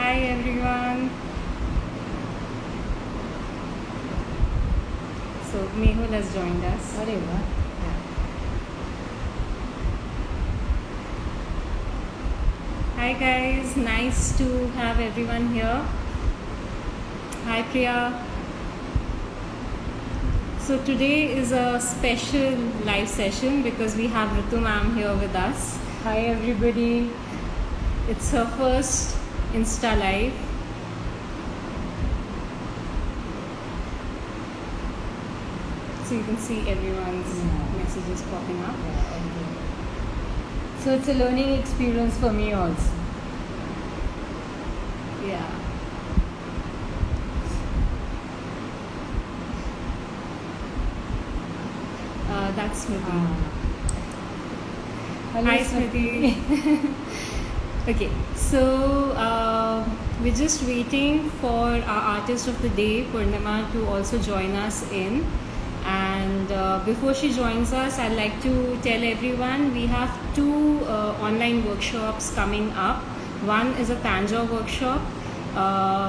Hi everyone. So Mehul has joined us. अरे वाह. Hi guys, nice to have everyone here. Hi Priya. So today is a special live session because we have Ritu ma'am here with us. Hi everybody. It's her first Insta live. So you can see everyone's messages popping up. Yeah, okay. So it's a learning experience for me also. Yeah. That's Smriti. Hello, Hi Smriti. Okay, so we're just waiting for our artist of the day, Purnima, to also join us in. And before she joins us, I'd like to tell everyone we have two online workshops coming up. One is a Tanjore workshop,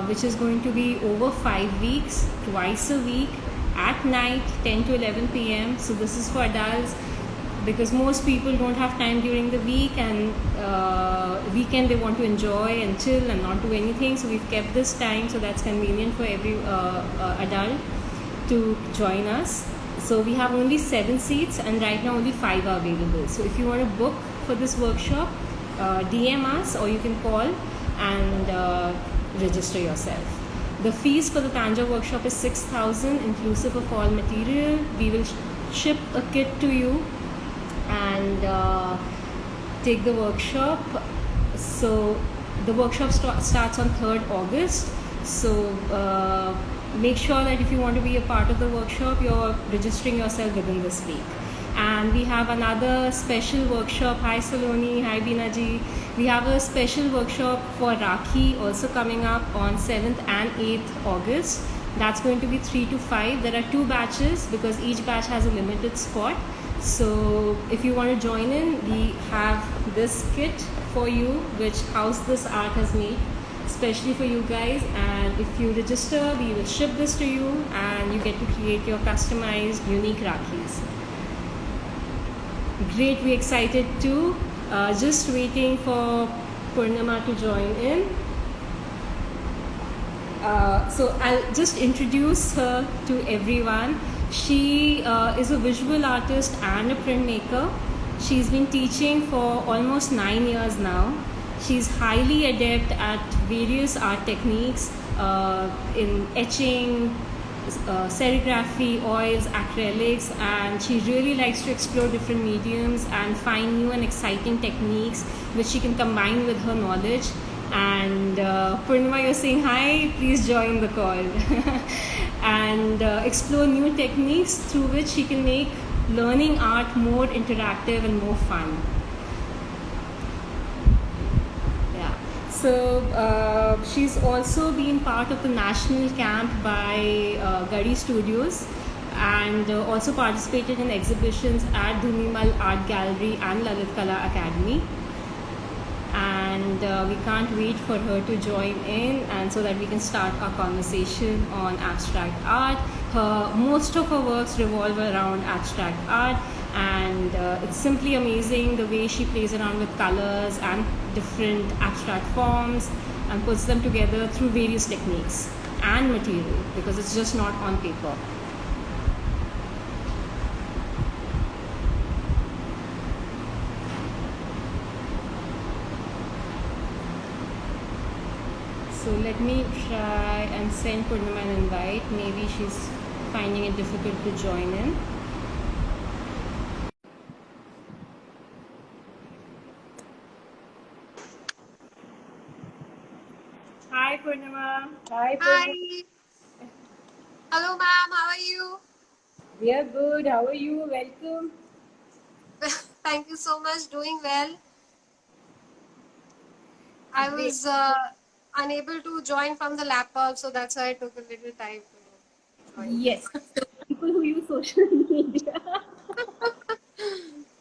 which is going to be over 5 weeks, twice a week, at night, 10 to 11 p.m. So this is for adults because most people don't have time during the week, and weekend they want to enjoy and chill and not do anything. So we've kept this time so that's convenient for every adult to join us. So we have only 7 seats and right now only 5 are available. So if you want to book for this workshop, DM us or you can call and register yourself. The fees for the Tanjore workshop is 6,000 inclusive of all material. We will ship a kit to you and take the workshop. So the workshop starts on 3rd August. So make sure that if you want to be a part of the workshop, you're registering yourself within this week. And we have another special workshop. Hi Saloni, hi Binaji. We have a special workshop for Rakhi also coming up on 7th and 8th August. That's going to be 3 to 5. There are 2 batches because each batch has a limited spot. So if you want to join in, we have this kit for you which House This Art has made especially for you guys, and if you register we will ship this to you and you get to create your customized unique Rakhis. Great, we're excited too. Just waiting for Purnima to join in. So I'll just introduce her to everyone. She is a visual artist and a printmaker. She's been teaching for almost 9 years now. She's highly adept at various art techniques in etching, serigraphy, oils, acrylics, and she really likes to explore different mediums and find new and exciting techniques which she can combine with her knowledge. And Purnima, you're saying hi, please join the call and explore new techniques through which she can make learning art more interactive and more fun. So she's also been part of the national camp by Gadi Studios and also participated in exhibitions at Dhumimal Art Gallery and Lalit Kala Academy. And we can't wait for her to join in and so that we can start our conversation on abstract art. Most of her works revolve around abstract art, and it's simply amazing the way she plays around with colors and different abstract forms and puts them together through various techniques and material because it's just not on paper. So let me try and send Purnima an invite. Maybe she's finding it difficult to join in. Hi Purnima. Hi. Hi. Hello, ma'am. How are you? We are good. How are you? Welcome. Thank you so much. Doing well. I Great. was unable to join from the laptop, so that's why I took a little time to join. Yes. So people who use social media.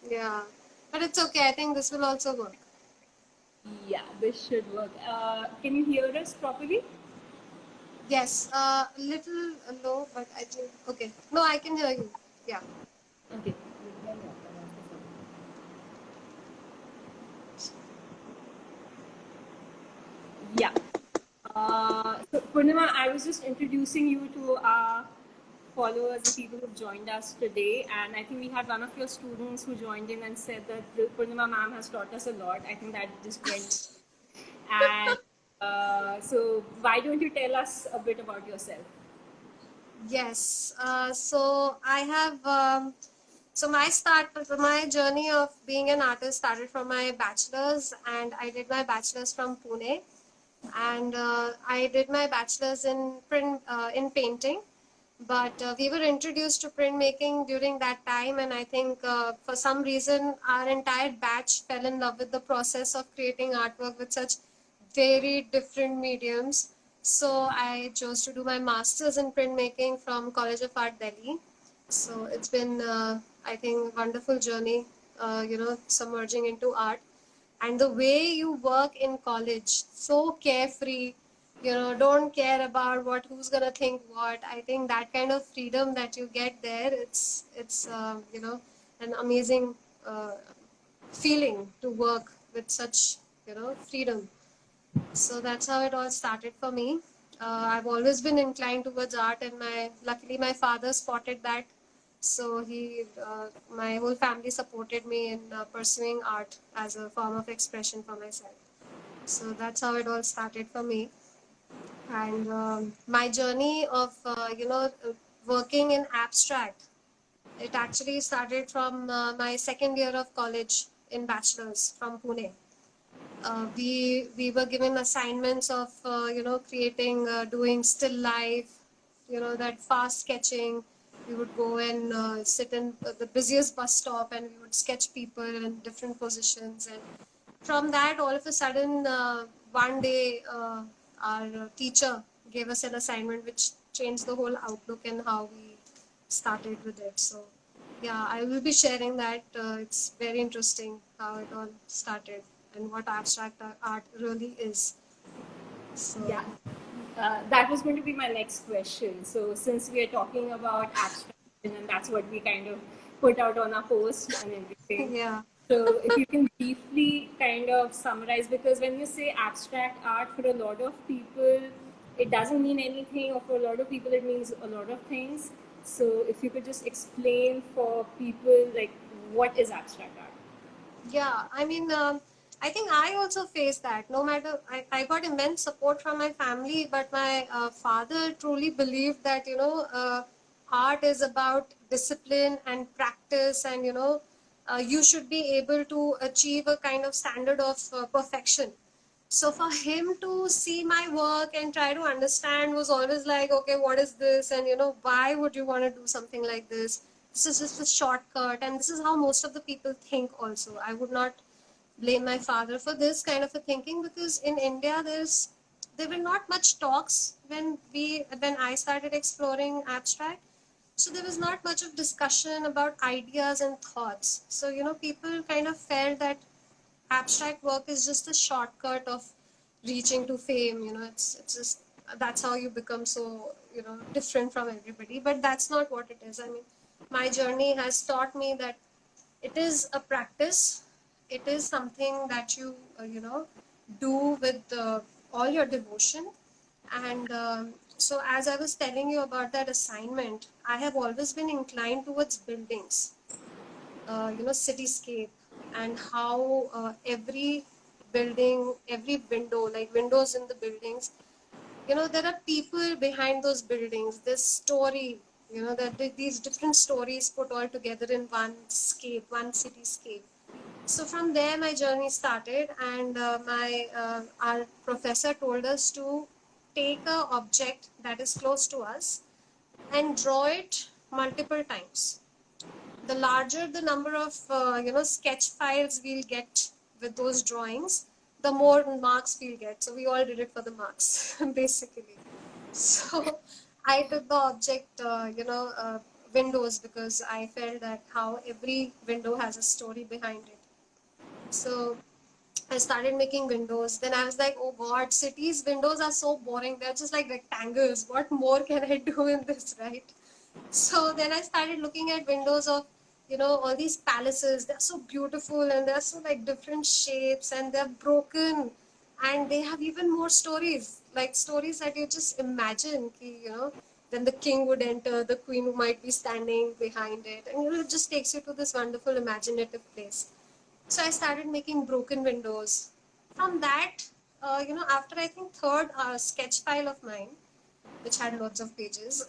Yeah. But it's okay. I think this will also work. Yeah, this should work. Can you hear us properly? Yes, little low, but I think okay. No, I can hear you. Yeah. Okay. Yeah. So Purnima, I was just introducing you to our followers, the people who've joined us today, and I think we had one of your students who joined in and said that the Purnima ma'am has taught us a lot. I think that just went. And so, why don't you tell us a bit about yourself? Yes. So I have. So my journey of being an artist started from my bachelor's, and I did my bachelor's from Pune, and I did my bachelor's in print in painting. But we were introduced to printmaking during that time, and I think for some reason our entire batch fell in love with the process of creating artwork with such very different mediums. So I chose to do my master's in printmaking from College of Art Delhi. So it's been, I think, wonderful journey, submerging into art. And the way you work in college, so carefree, don't care about what who's gonna think what. I think that kind of freedom that you get there, it's an amazing uh, feeling to work with such freedom. So that's how it all started for me. I've always been inclined towards art, and luckily my father spotted that. So my whole family supported me in pursuing art as a form of expression for myself. So that's how it all started for me. And my journey of working in abstract, it actually started from my second year of college in bachelor's from Pune. We were given assignments of creating doing still life, that fast sketching. We would go and sit in the busiest bus stop, and we would sketch people in different positions. And from that, all of a sudden, one day, our teacher gave us an assignment which changed the whole outlook and how we started with it. So yeah, I will be sharing that. It's very interesting how it all started and what abstract art really is. So Yeah, that was going to be my next question. So, since we are talking about abstraction, and that's what we kind of put out on our post and everything. yeah, So, if you can briefly kind of summarize, because when you say abstract art, for a lot of people, it doesn't mean anything, or for a lot of people, it means a lot of things. So, if you could just explain for people, like, what is abstract art? yeah. I think I also faced that. No matter, I got immense support from my family, but my father truly believed that, art is about discipline and practice, and, you should be able to achieve a kind of standard of perfection. So for him to see my work and try to understand was always like, okay, what is this? And why would you want to do something like this? This is just a shortcut. And this is how most of the people think also. I would not blame my father for this kind of a thinking, because in India there were not much talks when I started exploring abstract. So there was not much of discussion about ideas and thoughts. So people kind of felt that abstract work is just a shortcut of reaching to fame. It's just that's how you become so different from everybody. But that's not what it is. I mean, my journey has taught me that it is a practice. It is something that you do with all your devotion. And so as I was telling you about that assignment, I have always been inclined towards buildings, cityscape, and how every building, every window, like windows in the buildings, there are people behind those buildings. This story, that these different stories put all together in one scape, one cityscape. So from there, my journey started, and my our professor told us to take a object that is close to us and draw it multiple times. The larger the number of sketch files we'll get with those drawings, the more marks we'll get. So we all did it for the marks basically. So I took the object windows, because I felt that how every window has a story behind it. So I started making windows. Then I was like, oh God, cities' windows are so boring. They're just like rectangles. What more can I do in this, right? So then I started looking at windows of, all these palaces. They're so beautiful and they're so like different shapes and they're broken and they have even more stories, like stories that you just imagine, then the king would enter, the queen might be standing behind it, and it just takes you to this wonderful imaginative place. So I started making broken windows. From that, after I think third sketch file of mine, which had lots of pages,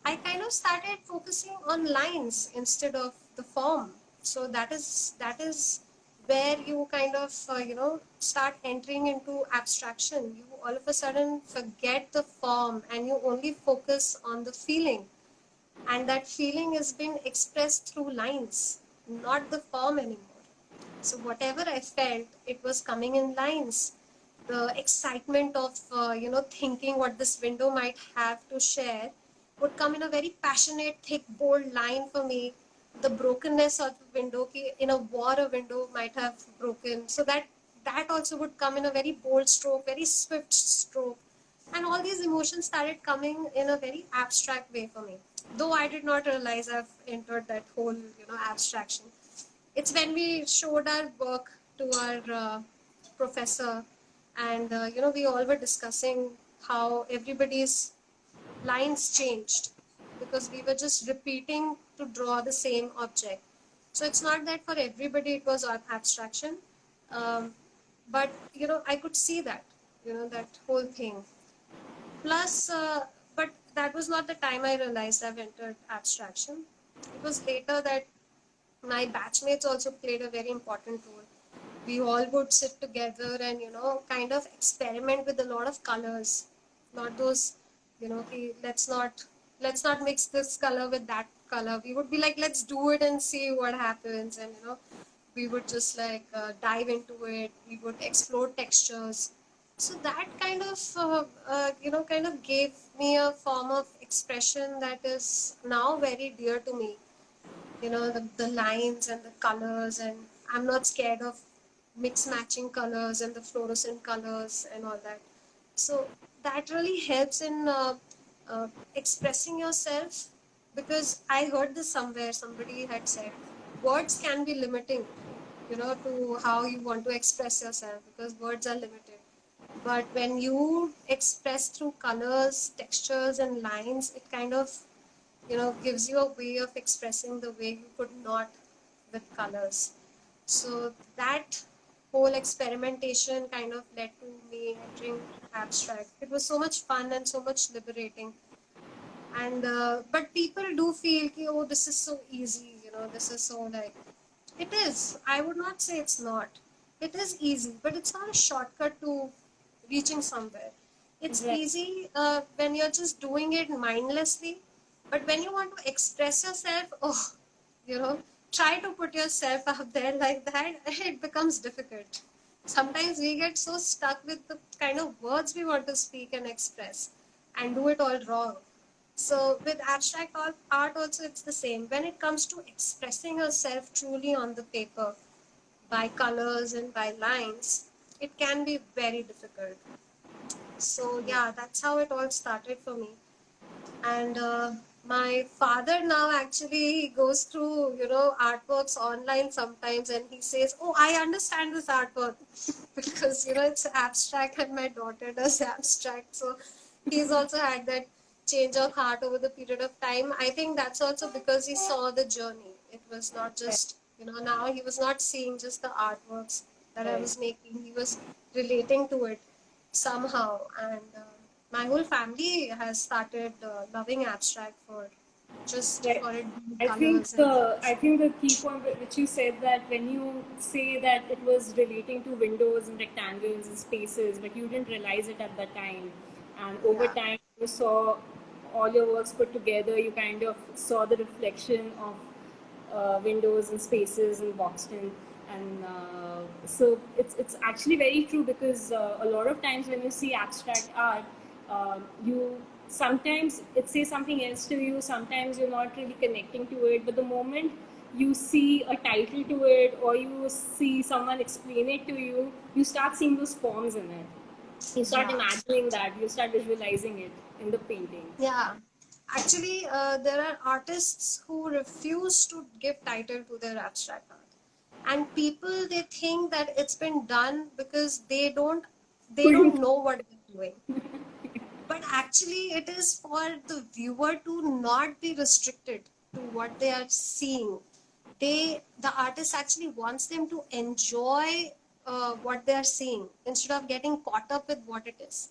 I kind of started focusing on lines instead of the form. So that is where you kind of start entering into abstraction. You all of a sudden forget the form and you only focus on the feeling, and that feeling is being expressed through lines, not the form anymore. So whatever I felt, it was coming in lines. The excitement of thinking what this window might have to share would come in a very passionate, thick, bold line for me. The brokenness of the window, in a war, a window might have broken. So that also would come in a very bold stroke, very swift stroke, and all these emotions started coming in a very abstract way for me. Though I did not realize I've entered that whole abstraction. It's when we showed our work to our professor, and we all were discussing how everybody's lines changed because we were just repeating to draw the same object. So it's not that for everybody it was abstraction, um, but I could see that, that whole thing. Plus, but that was not the time I realized I've entered abstraction. It was later that my batchmates also played a very important role. We all would sit together and kind of experiment with a lot of colors, not those, let's not mix this color with that color. We would be like, let's do it and see what happens, and we would just like dive into it. We would explore textures. So that kind of gave me a form of expression that is now very dear to me. The lines and the colors, and I'm not scared of mix matching colors and the fluorescent colors and all that. So that really helps in expressing yourself, because I heard this somewhere. Somebody had said words can be limiting, to how you want to express yourself, because words are limited. But when you express through colors, textures, and lines, it kind of gives you a way of expressing the way you could not with colors. So that whole experimentation kind of led to me entering abstract. It was so much fun and so much liberating. And but people do feel ki, oh, this is so easy, this is so like, it is. I would not say it's not. It is easy, but it's not a shortcut to reaching somewhere. It's Right. easy when you're just doing it mindlessly, but when you want to express yourself, oh, you know, try to put yourself out there like that, it becomes difficult. Sometimes we get so stuck with the kind of words we want to speak and express and do it all wrong. So with abstract art also it's the same. When it comes to expressing yourself truly on the paper by colors and by lines, it can be very difficult. So yeah, that's how it all started for me. And my father now actually he goes through artworks online sometimes, and he says, "Oh, I understand this artwork," because it's abstract, and my daughter does abstract. So he's also had that change of heart over the period of time. I think that's also because he saw the journey. It was not Right. just now he was not seeing just the artworks that I Right. was making. He was relating to it somehow, and my whole family has started loving abstract for just Right. for it being I think colors and the lines. I think the key point which you said, that when you say that it was relating to windows and rectangles and spaces, but you didn't realize it at that time, and over Yeah, time you saw all your works put together, you kind of saw the reflection of windows and spaces in Boxton, and so it's actually very true, because a lot of times when you see abstract art, you sometimes it says something else to you. Sometimes you're not really connecting to it, but the moment you see a title to it, or you see someone explain it to you, you start seeing those forms in it. You start Yeah. imagining that, you start visualizing it in the painting. Yeah. Actually, there are artists who refuse to give title to their abstract art. And people, they think that it's been done because they don't know what they're doing. But actually, it is for the viewer to not be restricted to what they are seeing. The artist actually wants them to enjoy what they are seeing instead of getting caught up with what it is.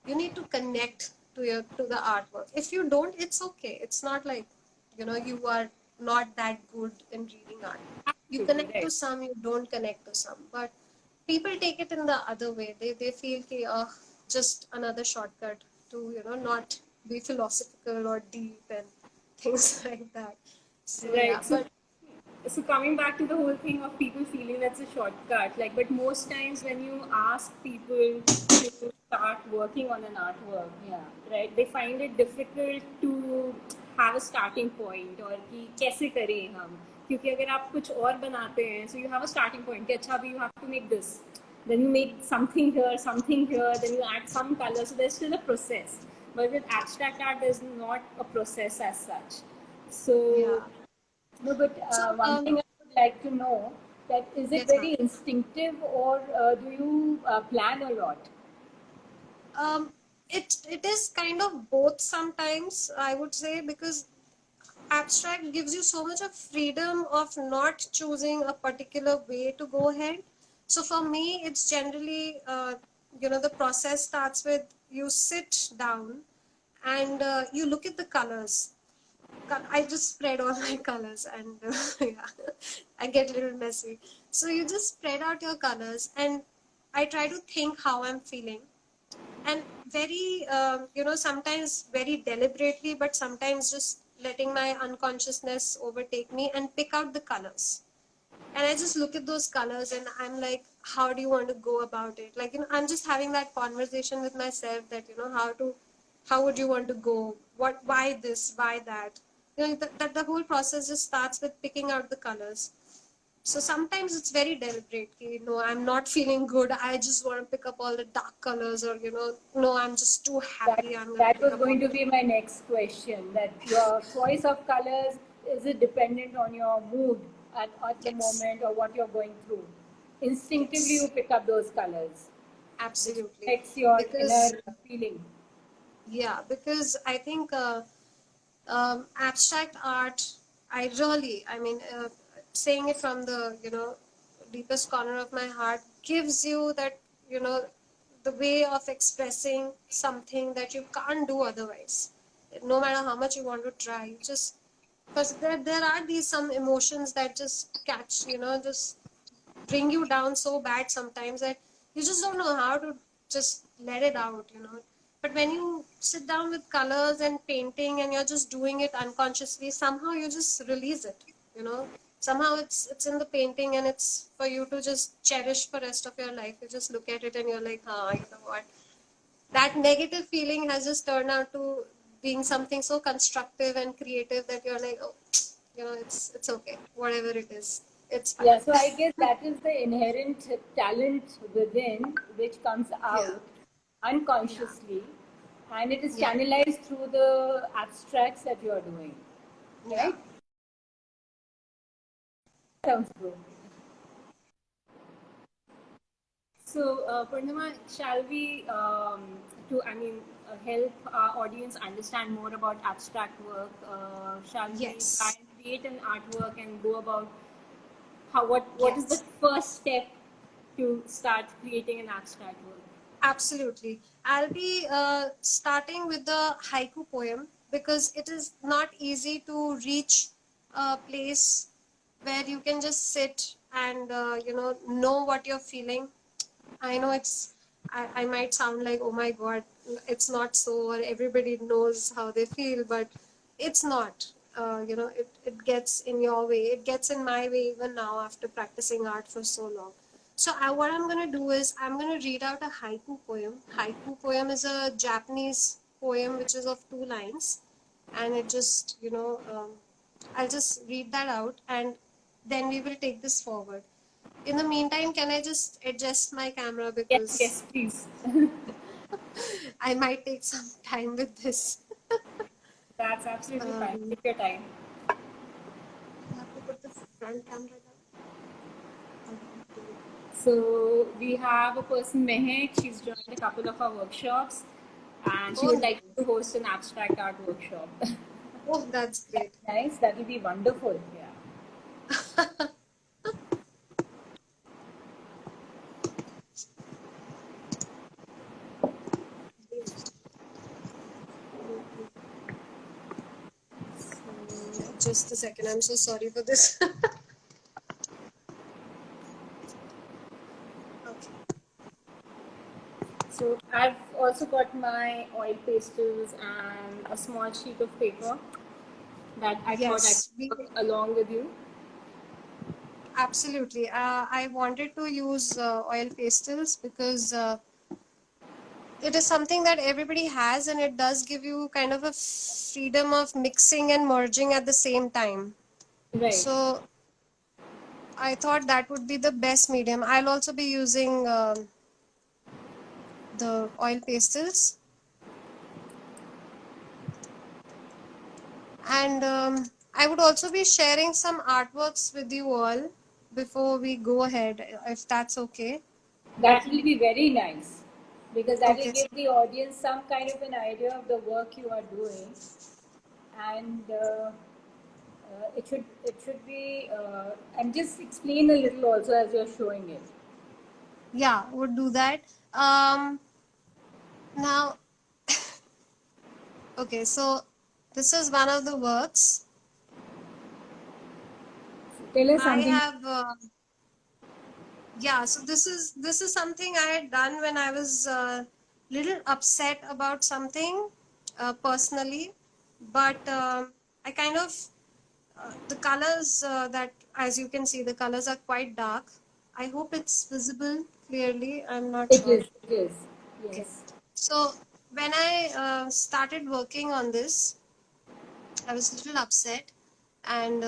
You need to connect to the artwork. If you don't, it's okay. It's not like, you are not that good in reading art. You Absolutely connect to right. some, you don't connect to some. But people take it in the other way. They feel ki, just another shortcut to not be philosophical or deep and things like that. So yeah, Right. but So coming back to the whole thing of people feeling that's a shortcut, like, but most times when you ask people to start working on an artwork, Yeah. right, they find it difficult to have a starting point, or कि कैसे करें हम, क्योंकि अगर आप कुछ और बनाते हैं, so you have a starting point कि अच्छा अभी you have to make this, then you make something here, then you add some color, so there's still a process. But with abstract art, there's not a process as such. So yeah. no, but So one thing I would like to know, that is it yes, ma'am. very instinctive, or do you plan a lot? It is kind of both sometimes, I would say, because abstract gives you so much of freedom of not choosing a particular way to go ahead. So for me, it's generally, the process starts with you sit down and you look at the colors. I just spread all my colors and yeah, I get a little messy. So you just spread out your colors and I try to think how I'm feeling, and very sometimes very deliberately, but sometimes just letting my unconsciousness overtake me and pick out the colors. And I just look at those colors and I'm like, how do you want to go about it? Like, I'm just having that conversation with myself that, how would you want to go? Why this? Why that? That the whole process just starts with picking out the colors. So sometimes it's very deliberate. I'm not feeling good. I just want to pick up all the dark colors, or no, I'm just too That happy. I'm gonna that pick was up all going to the. be my next question. That your choice of colors, is it dependent on your mood at the Yes, moment, or what you're going through? Instinctively, you yes, pick up those colors, which absolutely. reflects your inner Because feeling. because I think abstract art. I mean, saying it from the deepest corner of my heart, gives you that the way of expressing something that you can't do otherwise. No matter how much you want to try, you just, because there are these some emotions that just catch, just bring you down so bad sometimes that you just don't know how to just let it out. But when you sit down with colors and painting and you're just doing it unconsciously, somehow you just release it. Somehow it's in the painting and it's for you to just cherish for rest of your life. You just look at it and you're like, you know what? That negative feeling has just turned out to being something so constructive and creative that you're like, oh, it's okay. Whatever it is, it's fine. Yeah, so I guess that is the inherent talent within, which comes Yeah. out Yeah. unconsciously, and it is Yeah. channelized through the abstracts that you are doing, Yeah. right? Sounds good. So, Purnima, shall we, help our audience understand more about abstract work? Shall we try Yes. and create an artwork and go about what is the Yes. first step to start creating an abstract work? Absolutely. I'll be starting with the haiku poem because it is not easy to reach a place where you can just sit and know what you're feeling. I know I might sound like, oh my God, it's not so, or everybody knows how they feel, but it's not. It gets in your way. It gets in my way even now after practicing art for so long. So what I'm going to do is I'm going to read out a haiku poem. Haiku poem is a Japanese poem which is of two lines, and it just, I'll just read that out and then we will take this forward. In the meantime, can I just adjust my camera Yes, because yes, please. I might take some time with this. That's absolutely fine. Um, Take your time. I have to put the front camera down. How do I do it? So we have a person, Mehek. She's joined a couple of our workshops, and she Oh, would like to nice. host an abstract art workshop. Oh, that's great. Nice. That will be wonderful. Yeah. Yeah, just a second. I'm so sorry for this. Okay. So I've also got my oil pastels and a small sheet of paper that I thought I Yes, could work along with you. absolutely. I wanted to use oil pastels because it is something that everybody has, and it does give you kind of a freedom of mixing and merging at the same time. Right. So I thought that would be the best medium. I'll also be using the oil pastels, and I would also be sharing some artworks with you all before we go ahead, if that's okay. That will be very nice because that will Okay. give the audience some kind of an idea of the work you are doing, and it should be and just explain a little also as you're showing it. Yeah, would do that. Um, Now, okay, so this is one of the works. Tell us I something. have, yeah, so this is something I had done when I was little upset about something personally, but I kind of the colors that, as you can see, the colors are quite dark. I hope it's visible clearly. I'm not It sure. is. It is. Okay. Yes. So when I started working on this, I was a little upset, and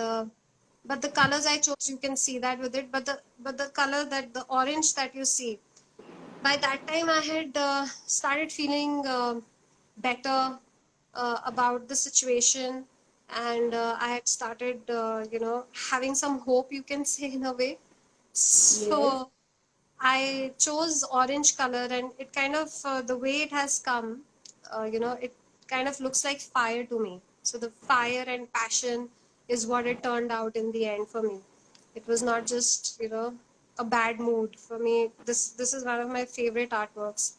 but the colors I chose, you can see that with it. But the color that the orange that you see, by that time I had started feeling better about the situation, and I had started, having some hope. You can say in a way. Yes. So I chose orange color, and it kind of the way it has come, it kind of looks like fire to me. So the fire and passion is what it turned out in the end for me. It was not just a bad mood for me. This is one of my favorite artworks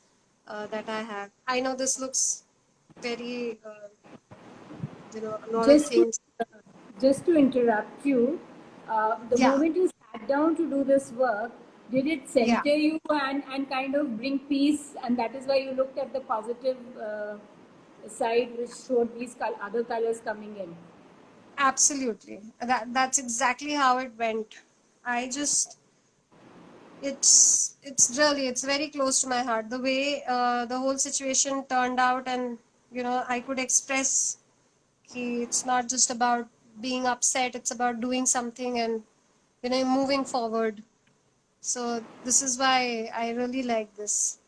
that I have. I know this looks very a lot of Just to things. just to interrupt you, the Yeah, moment you sat down to do this work, did it yeah. center you and kind of bring peace, and that is why you looked at the positive side, which showed these other colors coming in. Absolutely. That's exactly how it went. I just it's very close to my heart. The way the whole situation turned out, and I could express it's not just about being upset, it's about doing something and moving forward. So this is why I really like this.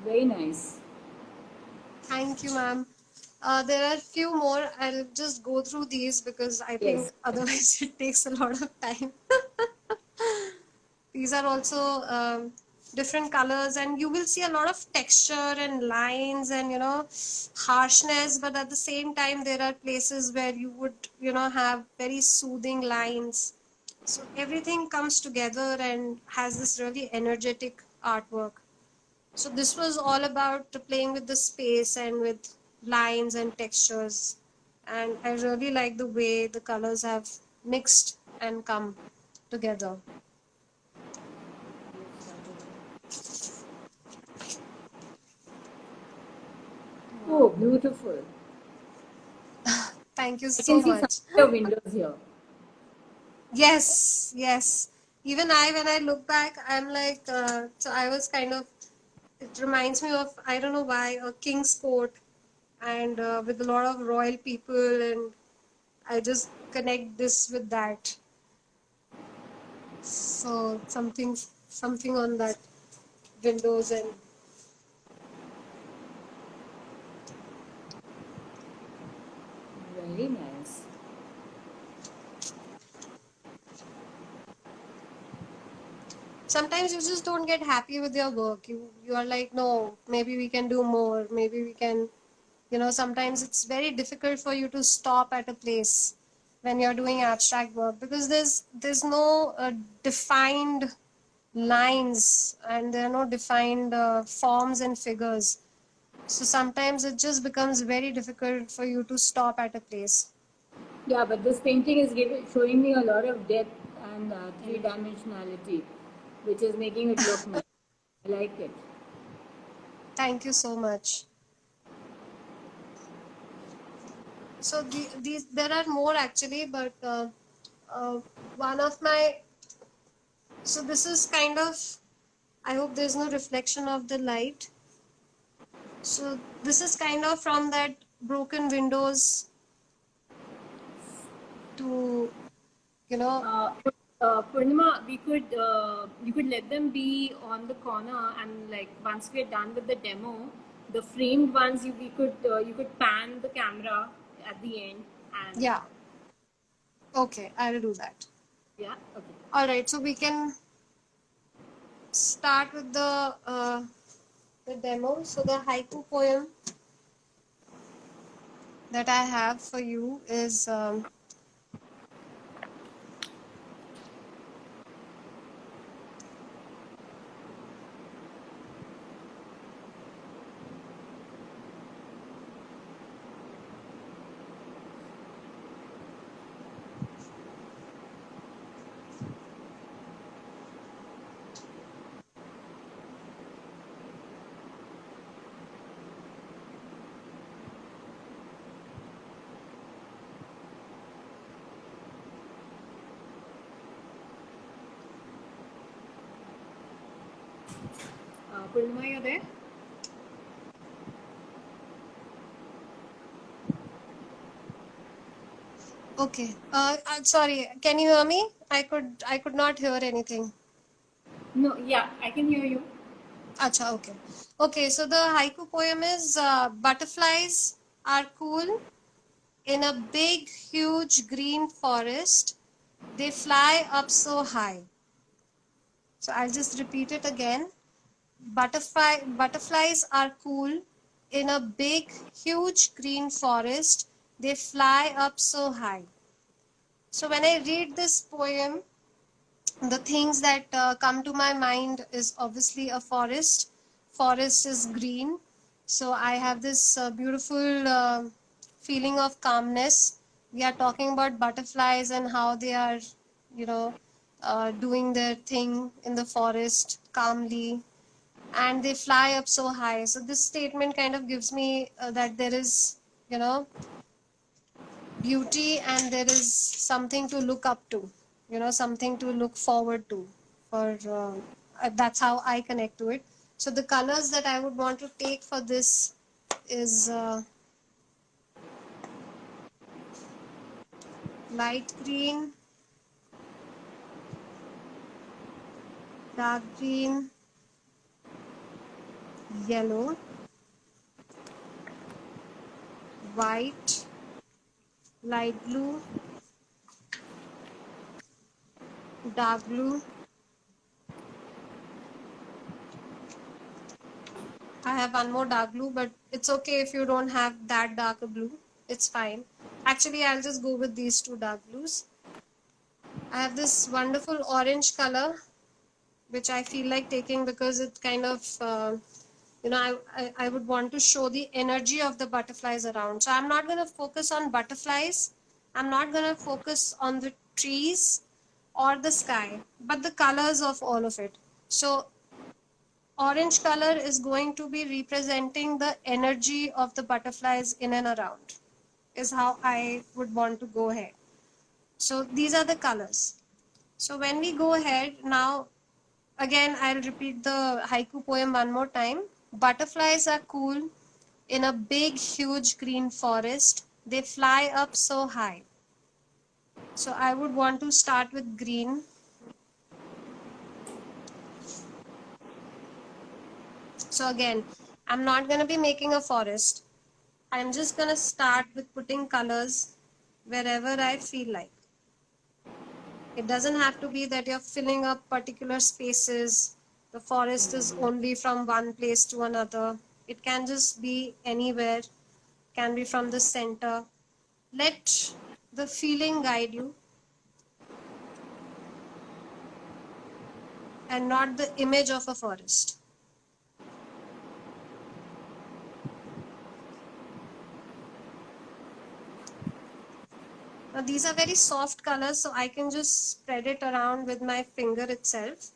Very nice. Thank you, ma'am. There are a few more. I'll just go through these because I think Yes. otherwise it takes a lot of time. These are also different colors, and you will see a lot of texture and lines and harshness, but at the same time there are places where you would have very soothing lines. So everything comes together and has this really energetic artwork. So this was all about playing with the space and with lines and textures. And I really like the way the colors have mixed and come together. Oh, beautiful. Thank you I can so see some much. of your windows here. Yes, yes. Even when I look back, I'm like, so I was kind of, it reminds me of, I don't know why, a king's court and with a lot of royal people. And I just connect this with that. So something on that windows and Very nice. sometimes you just don't get happy with your work. You are like, no, maybe we can do more. Maybe we can, sometimes it's very difficult for you to stop at a place when you're doing abstract work because there's no defined lines and there are no defined forms and figures. So sometimes it just becomes very difficult for you to stop at a place. Yeah, but this painting is showing me a lot of depth and three-dimensionality, which is making it look nice. I like it. Thank you so much. So these there are more actually, but uh, one of my so this is kind of, I hope there's no reflection of the light. So this is kind of from that broken windows to you know Purnima, you could let them be on the corner, and like once we're done with the demo, the framed ones you could pan the camera at the end and yeah, okay, I'll do that. yeah, okay. All right, so we can start with the demo. So the haiku poem that I have for you is Purnima, you're there? okay. I'm sorry. Can you hear me? I could not hear anything. No, yeah, I can hear you. Acha, okay. Okay, so the haiku poem is butterflies are cool in a big, huge green forest. They fly up so high. So I'll just repeat it again. Butterflies are cool in a big, huge green forest. They fly up so high. So when I read this poem, the things that come to my mind is obviously a forest is green, so I have this beautiful feeling of calmness. We are talking about butterflies and how they are you know doing their thing in the forest calmly, and they fly up so high. So this statement kind of gives me that there is you know beauty and there is something to look up to, something to look forward to. For That's how I connect to it. So the colors that I would want to take for this is light green, dark green, yellow, white, light blue, dark blue. I have one more dark blue, but it's okay if you don't have that dark a blue. It's fine. Actually, I'll just go with these two dark blues. I have this wonderful orange color, which I feel like taking because it kind of, I would want to show the energy of the butterflies around. So I'm not going to focus on butterflies. I'm not going to focus on the trees or the sky, but the colors of all of it. So orange color is going to be representing the energy of the butterflies in and around, is how I would want to go ahead. So these are the colors. So when we go ahead now, again I'll repeat the haiku poem one more time. Butterflies are cool in a big, huge green forest. They fly up so high. So I would want to start with green. So again, I'm not going to be making a forest. I'm just going to start with putting colors wherever I feel like. It doesn't have to be that you're filling up particular spaces. The forest is only from one place to another. It can just be anywhere, can be from the center. Let the feeling guide you and not the image of a forest. Now these are very soft colors, so I can just spread it around with my finger itself.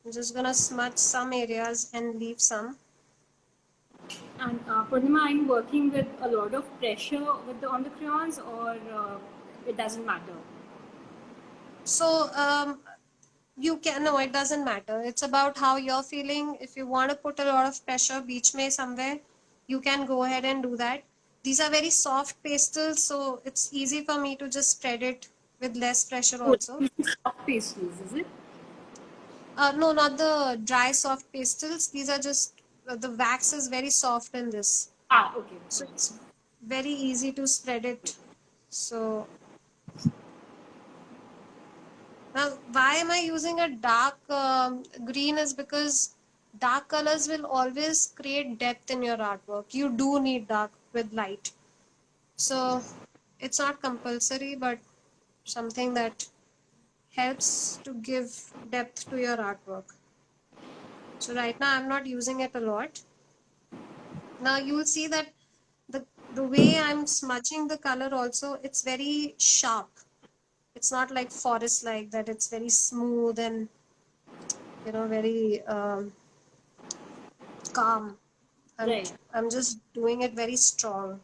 I'm just gonna smudge some areas and leave some. And Purnima, are you working with a lot of pressure on the crayons, or it doesn't matter? So you can, no, it doesn't matter. It's about how you're feeling. If you want to put a lot of pressure, beach mein somewhere, you can go ahead and do that. These are very soft pastels, so it's easy for me to just spread it with less pressure Oh, also. soft pastels, is it? No, not the dry soft pastels. These are just, the wax is very soft in this. Ah, okay. So it's very easy to spread it. So now, why am I using a dark green is because dark colors will always create depth in your artwork. You do need dark with light. So it's not compulsory, but something that helps to give depth to your artwork. So right now I'm not using it a lot. Now you will see that the way I'm smudging the color also, it's very sharp. It's not like forest like that. It's very smooth and very calm. Right. I'm just doing it very strong.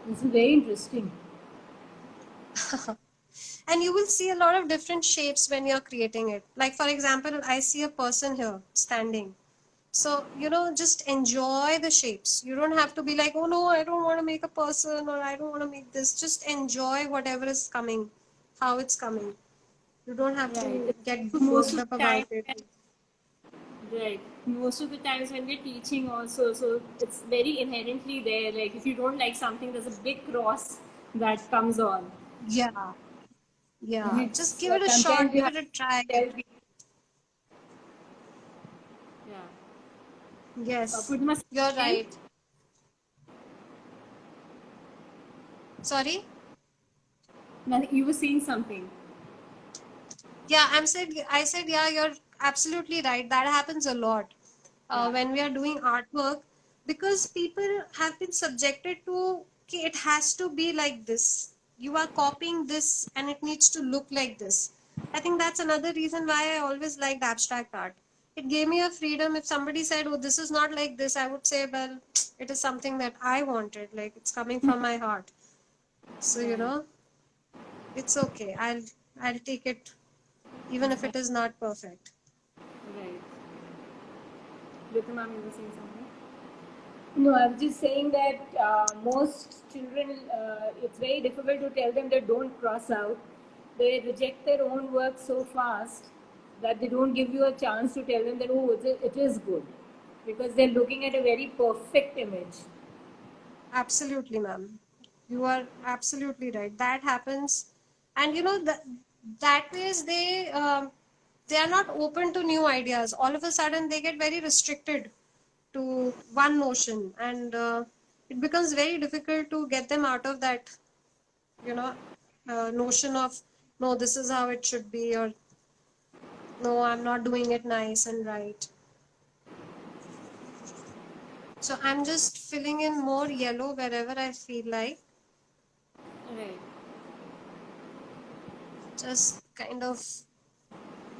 This is very interesting. And you will see a lot of different shapes when you're creating it. Like for example, I see a person here standing. So, just enjoy the shapes. You don't have to be like, oh no, I don't want to make a person or I don't want to make this. Just enjoy whatever is coming, how it's coming. You don't have Right. to get Most worked of up the time, about it. right. Most of the times when we're teaching also, so it's very inherently there. Like if you don't like something, there's a big cross that comes on. Yeah, And yeah. Just it's give it a shot, sometimes you give have it a try. to tell people. Yeah. Yes, Purnima, you're again? right. Sorry? You were saying something. Yeah, I said, yeah, you're absolutely right. That happens a lot Yeah. when we are doing artwork because people have been subjected to, okay, it has to be like this. You are copying this and it needs to look like this. I think that's another reason why I always liked abstract art. It gave me a freedom. If somebody said, oh, this is not like this, I would say, well, it is something that I wanted. Like it's coming from my heart. So, Right. it's okay. I'll take it even if it is not perfect. Right. Ritu ma'am, you were saying something? No, I was just saying that most children, it's very difficult to tell them they don't cross out. They reject their own work so fast that they don't give you a chance to tell them that, oh, it is good. Because they're looking at a very perfect image. Absolutely, ma'am. You are absolutely right. That happens, and that ways they are not open to new ideas. All of a sudden, they get very restricted to one notion, and it becomes very difficult to get them out of that, you know, notion of no, this is how it should be, or no, I'm not doing it nice and right. So I'm just filling in more yellow wherever I feel like. Right. Just kind of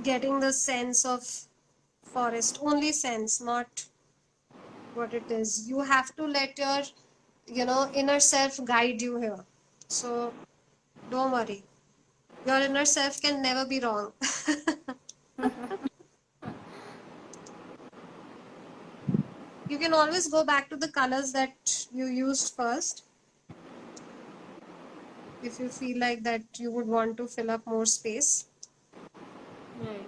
getting the sense of forest, only sense, not what it is. You have to let your inner self guide you here. So don't worry, your inner self can never be wrong. You can always go back to the colors that you used first. If you feel like that you would want to fill up more space. Right.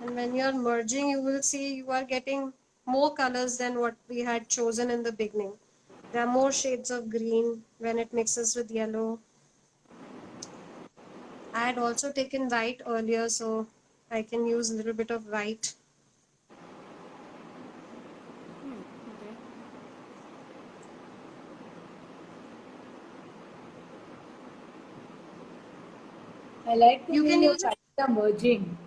And when you're merging, you will see you are getting more colors than what we had chosen in the beginning. There are more shades of green when it mixes with yellow. I had also taken white earlier, so I can use a little bit of white. Okay. I like the You way can your use it. colors are merging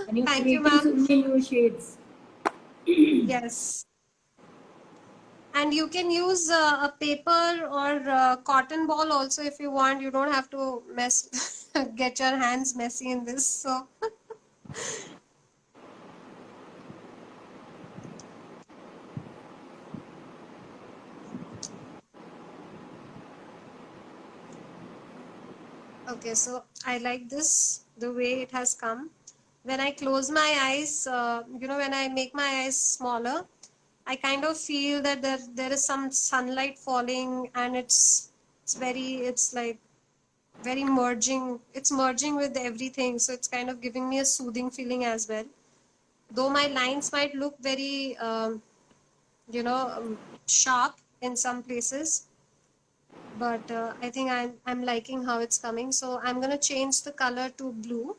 and you're Thank you, creating ma'am. so many new shades. Yes. And you can use a paper or cotton ball also if you want. You don't have to mess, get your hands messy in this. So okay, so I like this, the way it has come. When I close my eyes, when I make my eyes smaller, I kind of feel that there is some sunlight falling, and it's like very merging. It's merging with everything, so it's kind of giving me a soothing feeling as well. Though my lines might look very, sharp in some places, but I think I'm liking how it's coming. So I'm gonna change the color to blue.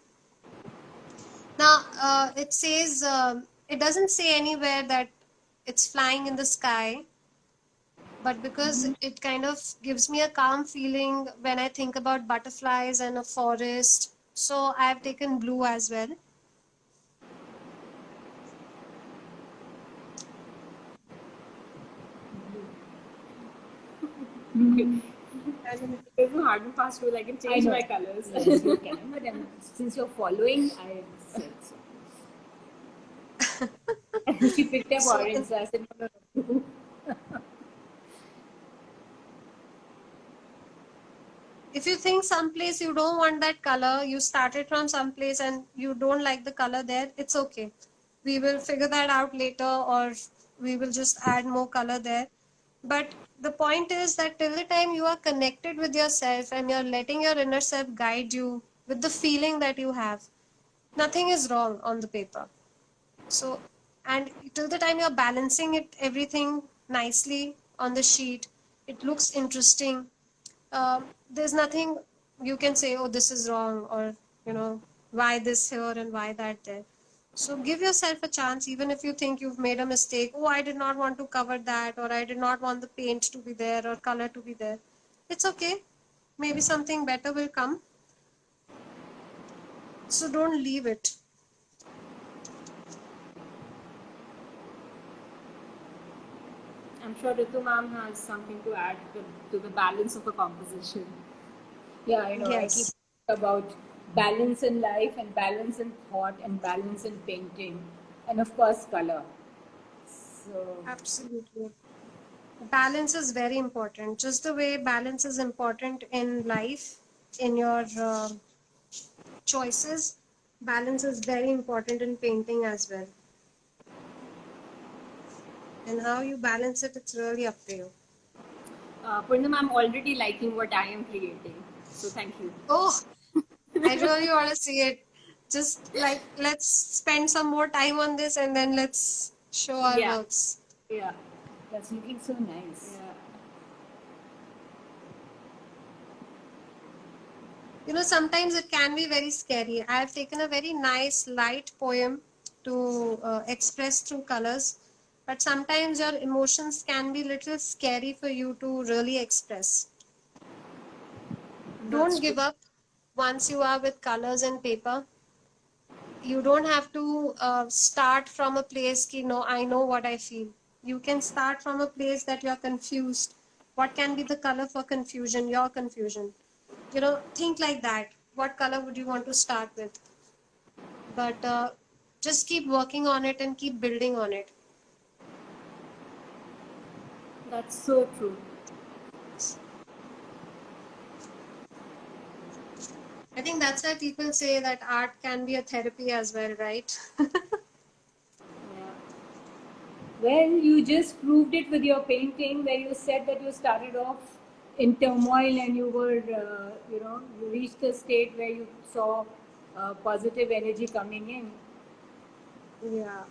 Now it says it doesn't say anywhere that it's flying in the sky, but because it kind of gives me a calm feeling when I think about butterflies and a forest, so I've taken blue as well. And there's no hard and fast rule. I can I change know. my colors. Yes, you can. But since you're following, I said so. And she picked up So orange, so I said, no, no, no. if you think someplace you don't want that color, you started from someplace and you don't like the color there, it's okay. We will figure that out later, or we will just add more color there. But the point is that till the time you are connected with yourself and you're letting your inner self guide you with the feeling that you have, nothing is wrong on the paper. So, and till the time you're balancing it, everything nicely on the sheet, it looks interesting. There's nothing you can say, oh, this is wrong, or, why this here and why that there. So give yourself a chance, even if you think you've made a mistake. Oh, I did not want to cover that, or I did not want the paint to be there or color to be there. It's okay. Maybe something better will come. So don't leave it. I'm sure Ritu ma'am has something to add to the balance of a composition. Yeah, I know. I keep Yes, about balance in life and balance in thought and balance in painting and of course color. So absolutely. Balance is very important. Just the way balance is important in life, in your choices, balance is very important in painting as well. And how you balance it, it's really up to you. Purnima, I'm already liking what I am creating. So thank you. Oh, I really want to see it. Just like, let's spend some more time on this and then let's show our Yeah. works. Yeah. that's looking so nice. Yeah. Sometimes it can be very scary. I have taken a very nice, light poem to express through colors, but sometimes your emotions can be little scary for you to really express. That's Don't true. give up once you are with colors and paper. You don't have to start from a place ki no, I know what I feel. You can start from a place that you're confused. What can be the color for confusion? Your confusion. Think like that. What color would you want to start with? But just keep working on it and keep building on it. That's so true. I think that's why people say that art can be a therapy as well, right? Yeah. Well, you just proved it with your painting, where you said that you started off in turmoil and you were, you reached a state where you saw positive energy coming in. Yeah.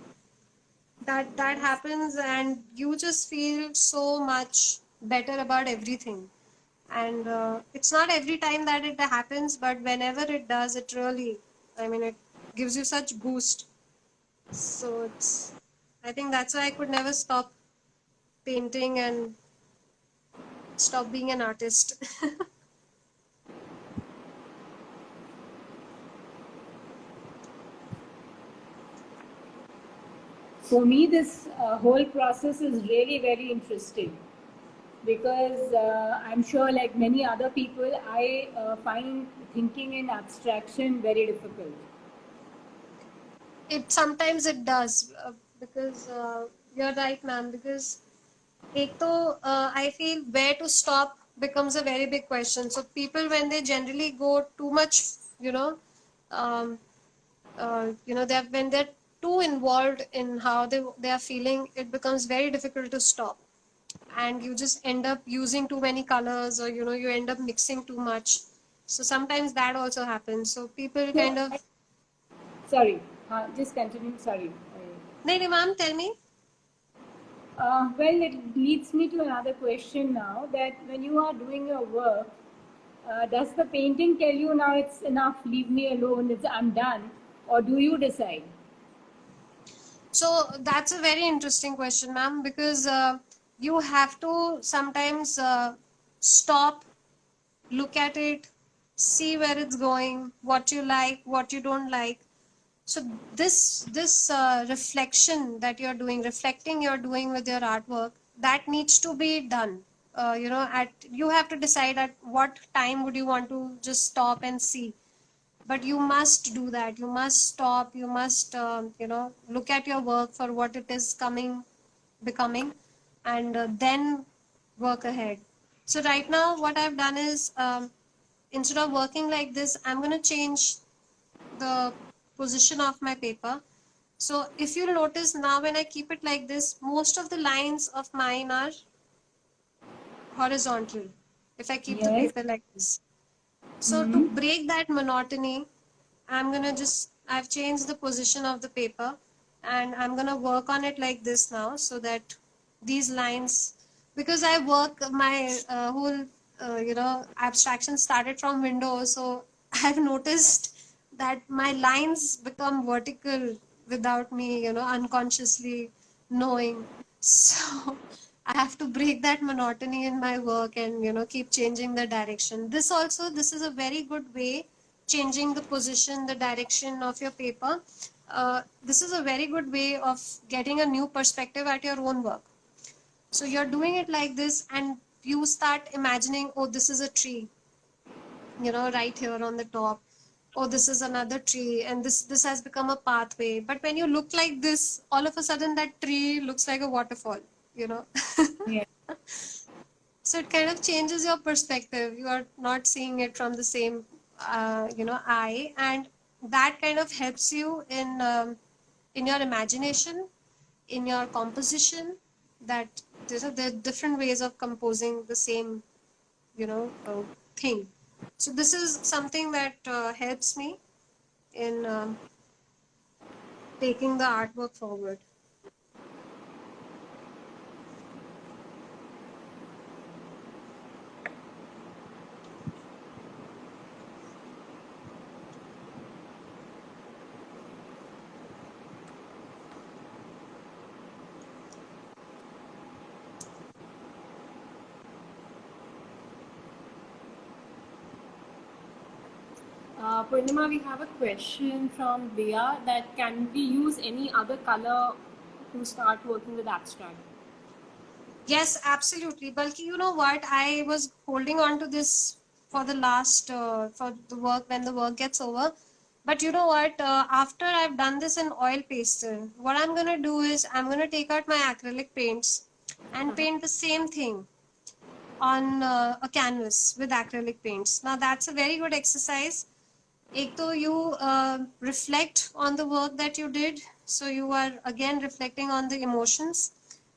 That Yes. happens, and you just feel so much better about everything. And it's not every time that it happens, but whenever it does, it really, I mean, it gives you such boost. So it's, I think that's why I could never stop painting and stop being an artist. For me, this whole process is really very interesting because I'm sure, like many other people, I find thinking in abstraction very difficult. It sometimes it does, because you're right, ma'am. Because एक तो I feel where to stop becomes a very big question. So people, when they generally go too much, you know, um, they're when they're too involved in how they are feeling, it becomes very difficult to stop, and you just end up using too many colors, or you end up mixing too much. So sometimes that also happens. So people So, kind of, sorry, just continue. Sorry. no, no, ma'am, tell me. Well, it leads me to another question now that when you are doing your work, does the painting tell you now it's enough, leave me alone, I'm done, or do you decide? So that's a very interesting question, ma'am, because you have to sometimes stop, look at it, see where it's going, what you like, what you don't like. So this reflection that you're doing, reflecting you're doing with your artwork, that needs to be done. At you have to decide at what time would you want to just stop and see. But you must do that. You must stop. You must look at your work for what it is becoming, and then work ahead. So right now, what I've done is, instead of working like this, I'm going to change the position of my paper. So if you notice now, when I keep it like this, most of the lines of mine are horizontal. If I keep the Yes. paper like this. So to Hmm. break that monotony, I've changed the position of the paper, and I'm gonna work on it like this now, so that these lines, because I work my whole, abstraction started from Windows, so I've noticed that my lines become vertical without me, unconsciously knowing. So I have to break that monotony in my work, and keep changing the direction. This is a very good way, changing the position, the direction of your paper. This is a very good way of getting a new perspective at your own work. So you're doing it like this, and you start imagining, oh, this is a tree, right here on the top. Oh, this is another tree, and this has become a pathway. But when you look like this, all of a sudden that tree looks like a waterfall, you know. Yeah. So it kind of changes your perspective. You are not seeing it from the same, eye, and that kind of helps you in your imagination, in your composition. That there are different ways of composing the same, thing. So this is something that helps me in taking the artwork forward. Purnima, we have a question from Dia that can we use any other color to start working with abstract? Yes, absolutely. Balki, you know what? I was holding on to this for the last, for the work, when the work gets over. But you know what? After I've done this in oil pastel, what I'm gonna do is I'm gonna take out my acrylic paints and paint the same thing on a canvas with acrylic paints. Now that's a very good exercise. एक तो you reflect on the work that you did, so you are again reflecting on the emotions,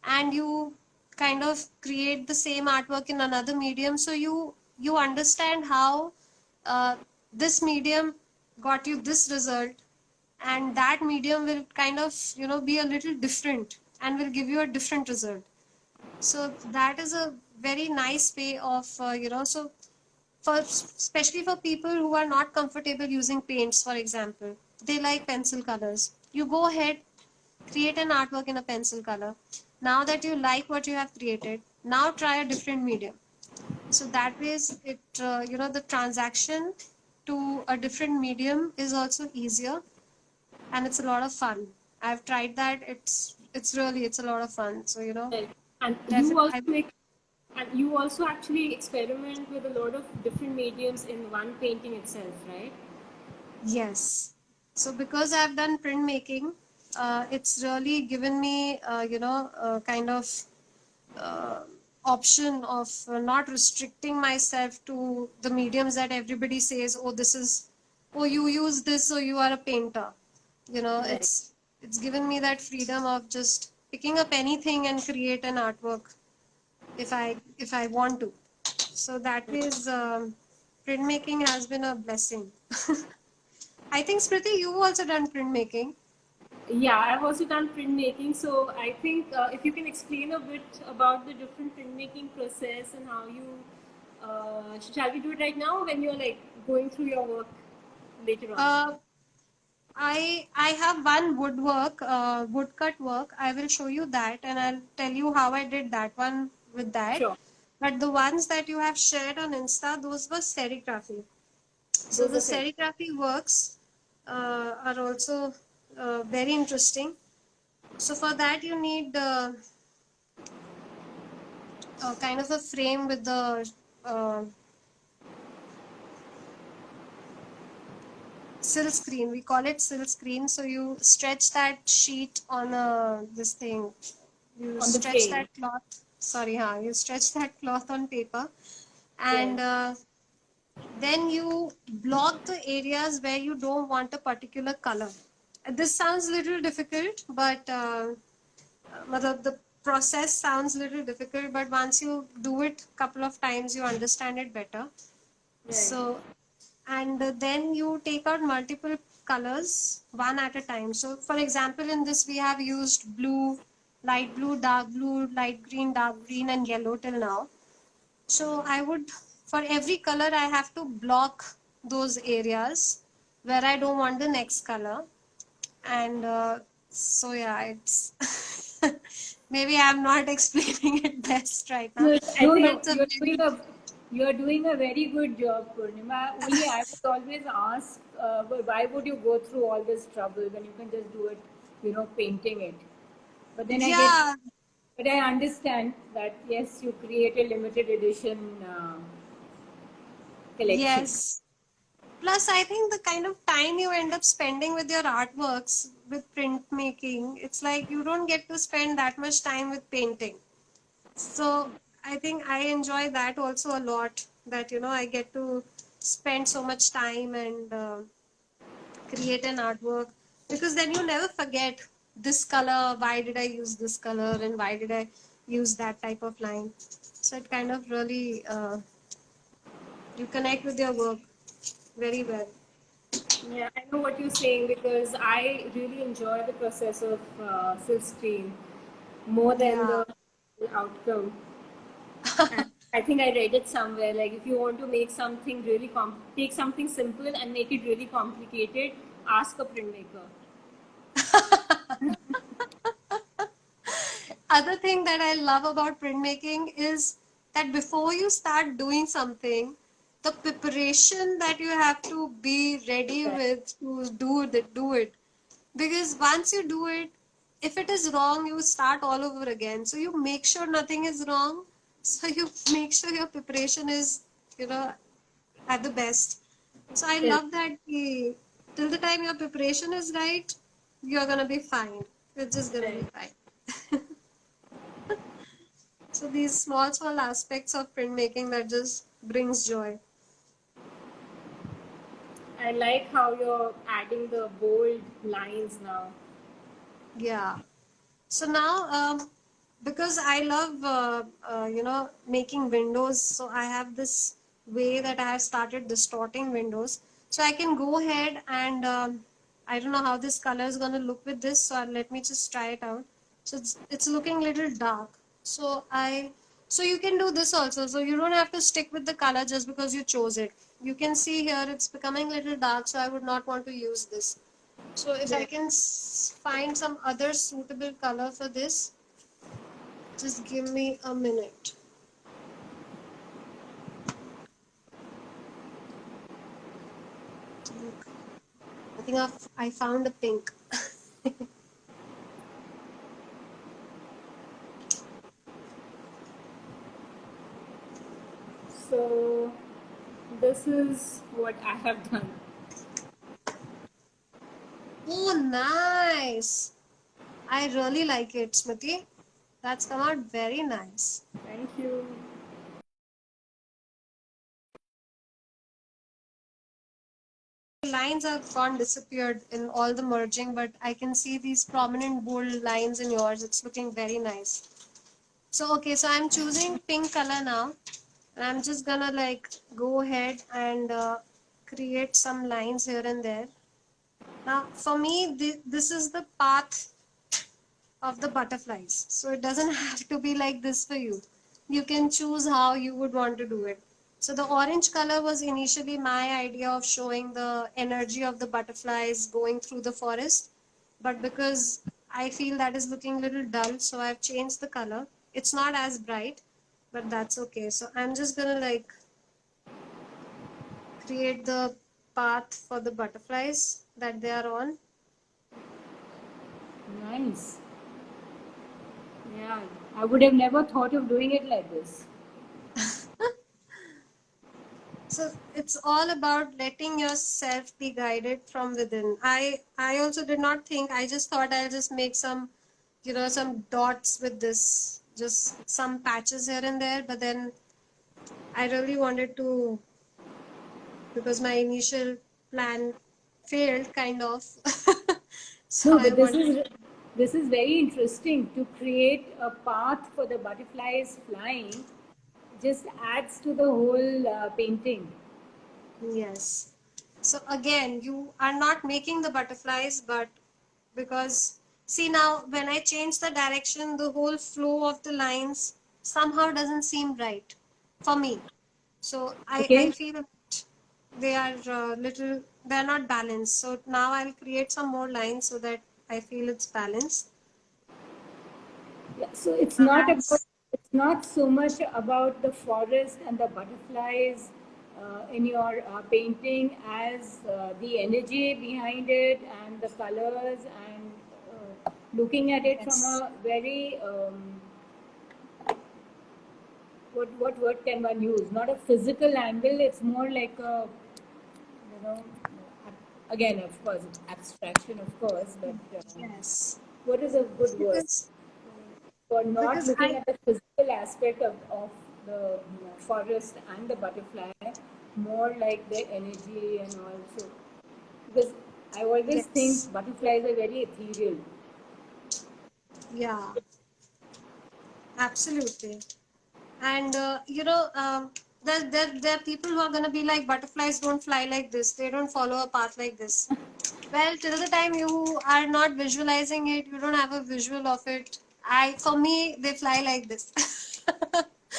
and you kind of create the same artwork in another medium, so you understand how uh, this medium got you this result, and that medium will kind of be a little different and will give you a different result. So that is a very nice way of so for especially for people who are not comfortable using paints, for example, they like pencil colors. You go ahead, create an artwork in a pencil color. Now that you like what you have created, now try a different medium. So that ways it the transaction to a different medium is also easier, and it's a lot of fun. I've tried that. It's a lot of fun. So Right. And you also definitely. make, and you also actually experiment with a lot of different mediums in one painting itself, right? Yes. So because I've done printmaking, it's really given me, kind of uh, option of not restricting myself to the mediums that everybody says, oh, oh, you use this, so you are a painter. Right. It's given me that freedom of just picking up anything and create an artwork if I want to. So that is printmaking has been a blessing. I think Smriti, you've also done printmaking. Yeah, I've also done printmaking. So I think if you can explain a bit about the different printmaking process and how you, shall we do it right now when you're like going through your work later on? Uh, I have one woodcut work. I will show you that, and I'll tell you how I did that one with that. Sure. But the ones that you have shared on Insta, those were serigraphy. So Those the are set. serigraphy works are also very interesting. So for that you need kind of a frame with the uh, silk screen. We call it silk screen. So you stretch that sheet on this thing. You On the stretch frame. that cloth. Sorry, huh? You stretch that cloth on paper, and Right. then you block the areas where you don't want a particular color. This sounds a little difficult, but the process sounds a little difficult. But once you do it a couple of times, you understand it better. Right. So, and then you take out multiple colors one at a time. So, for example, in this we have used blue, dark blue, light green, dark green, and yellow till now. So, for every color, I have to block those areas where I don't want the next color. And so, yeah, it's maybe I'm not explaining it best right now. No, I No, think no, It's a very, you're doing a very good job, Purnima. Only I would always ask, why would you go through all this trouble when you can just do it, painting it? But then yeah, but I understand that yes, you create a limited edition collection. yes. Plus, I think the kind of time you end up spending with your artworks with printmaking, it's like you don't get to spend that much time with painting. So I think I enjoy that also a lot. That I get to spend so much time and create an artwork, because then you never forget this color. Why did I use this color, and why did I use that type of line? So it kind of really you connect with your work very well. Yeah, I know what you're saying because I really enjoy the process of silk screen more than Yeah. the outcome. And I think I read it somewhere. Like, if you want to make something really take something simple and make it really complicated, ask a printmaker. Other thing that I love about printmaking is that before you start doing something, the preparation that you have to be ready Right. with to do it. Because once you do it, if it is wrong, you start all over again. So you make sure nothing is wrong. So you make sure your preparation is, you know, at the best. So I Yes. love that till the time your preparation is right, you're gonna be fine. You're just gonna be Right. fine. So these small aspects of printmaking that just brings joy. I like how you're adding the bold lines now. Yeah. So now, because I love, making windows, so I have this way that I have started distorting windows. So I can go ahead and I don't know how this color is going to look with this. So let me just try it out. So it's looking a little dark. So you can do this also. So you don't have to stick with the color just because you chose it. You can see here it's becoming a little dark. So I would not want to use this. So if I can find some other suitable color for this, just give me a minute. Look, I think I found a pink. So this is what I have done. Oh, nice. I really like it, Smriti. That's come out very nice. Thank you. Lines have gone disappeared in all the merging, but I can see these prominent bold lines in yours. It's looking very nice. So okay, so I'm choosing pink color now, and I'm just gonna like go ahead and create some lines here and there. Now, for me, this is the path of the butterflies. So it doesn't have to be like this for you. You can choose how you would want to do it. So the orange color was initially my idea of showing the energy of the butterflies going through the forest. But because I feel that is looking a little dull, so I've changed the color. It's not as bright, but that's okay. So I'm just gonna like create the path for the butterflies that they are on. Nice. Yeah, I would have never thought of doing it like this. So it's all about letting yourself be guided from within. I also did not think, I just thought I'll just make some, some dots with this, just some patches here and there, but then I really wanted to, because my initial plan failed kind of. So No, I but wanted, this is very interesting to create a path for the butterflies flying. Just adds to the whole painting. yes. So again, you are not making the butterflies, but because see now when I change the direction, the whole flow of the lines somehow doesn't seem right for me. So I Okay. feel that they are they're not balanced. So now I'll create some more lines so that I feel it's balanced. Yeah, so it's So not about, that's it's not so much about the forest and the butterflies in your painting as the energy behind it and the colors and looking at it from yes. a very what word can one use? Not a physical angle. It's more like a, you know, again, of course, abstraction, of course, but Yes. what is a good word Because for not because looking I at the physical aspect of the forest and the butterfly, more like the energy and all. So, because I always yes. think butterflies are very ethereal. Yeah, absolutely. And there are people who are going to be like, butterflies don't fly like this, they don't follow a path like this. Well, till the time you are not visualizing it, you don't have a visual of it. For me, they fly like this.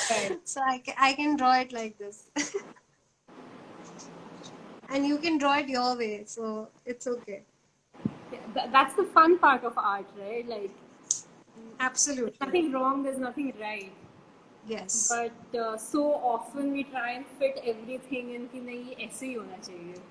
Right. So I can draw it like this. And you can draw it your way, so it's okay. Yeah, that's the fun part of art, right? Like, there's Absolutely. nothing wrong, there's nothing right. Yes. But so often we try and fit everything in कि नहीं ऐसे ही होना चाहिए.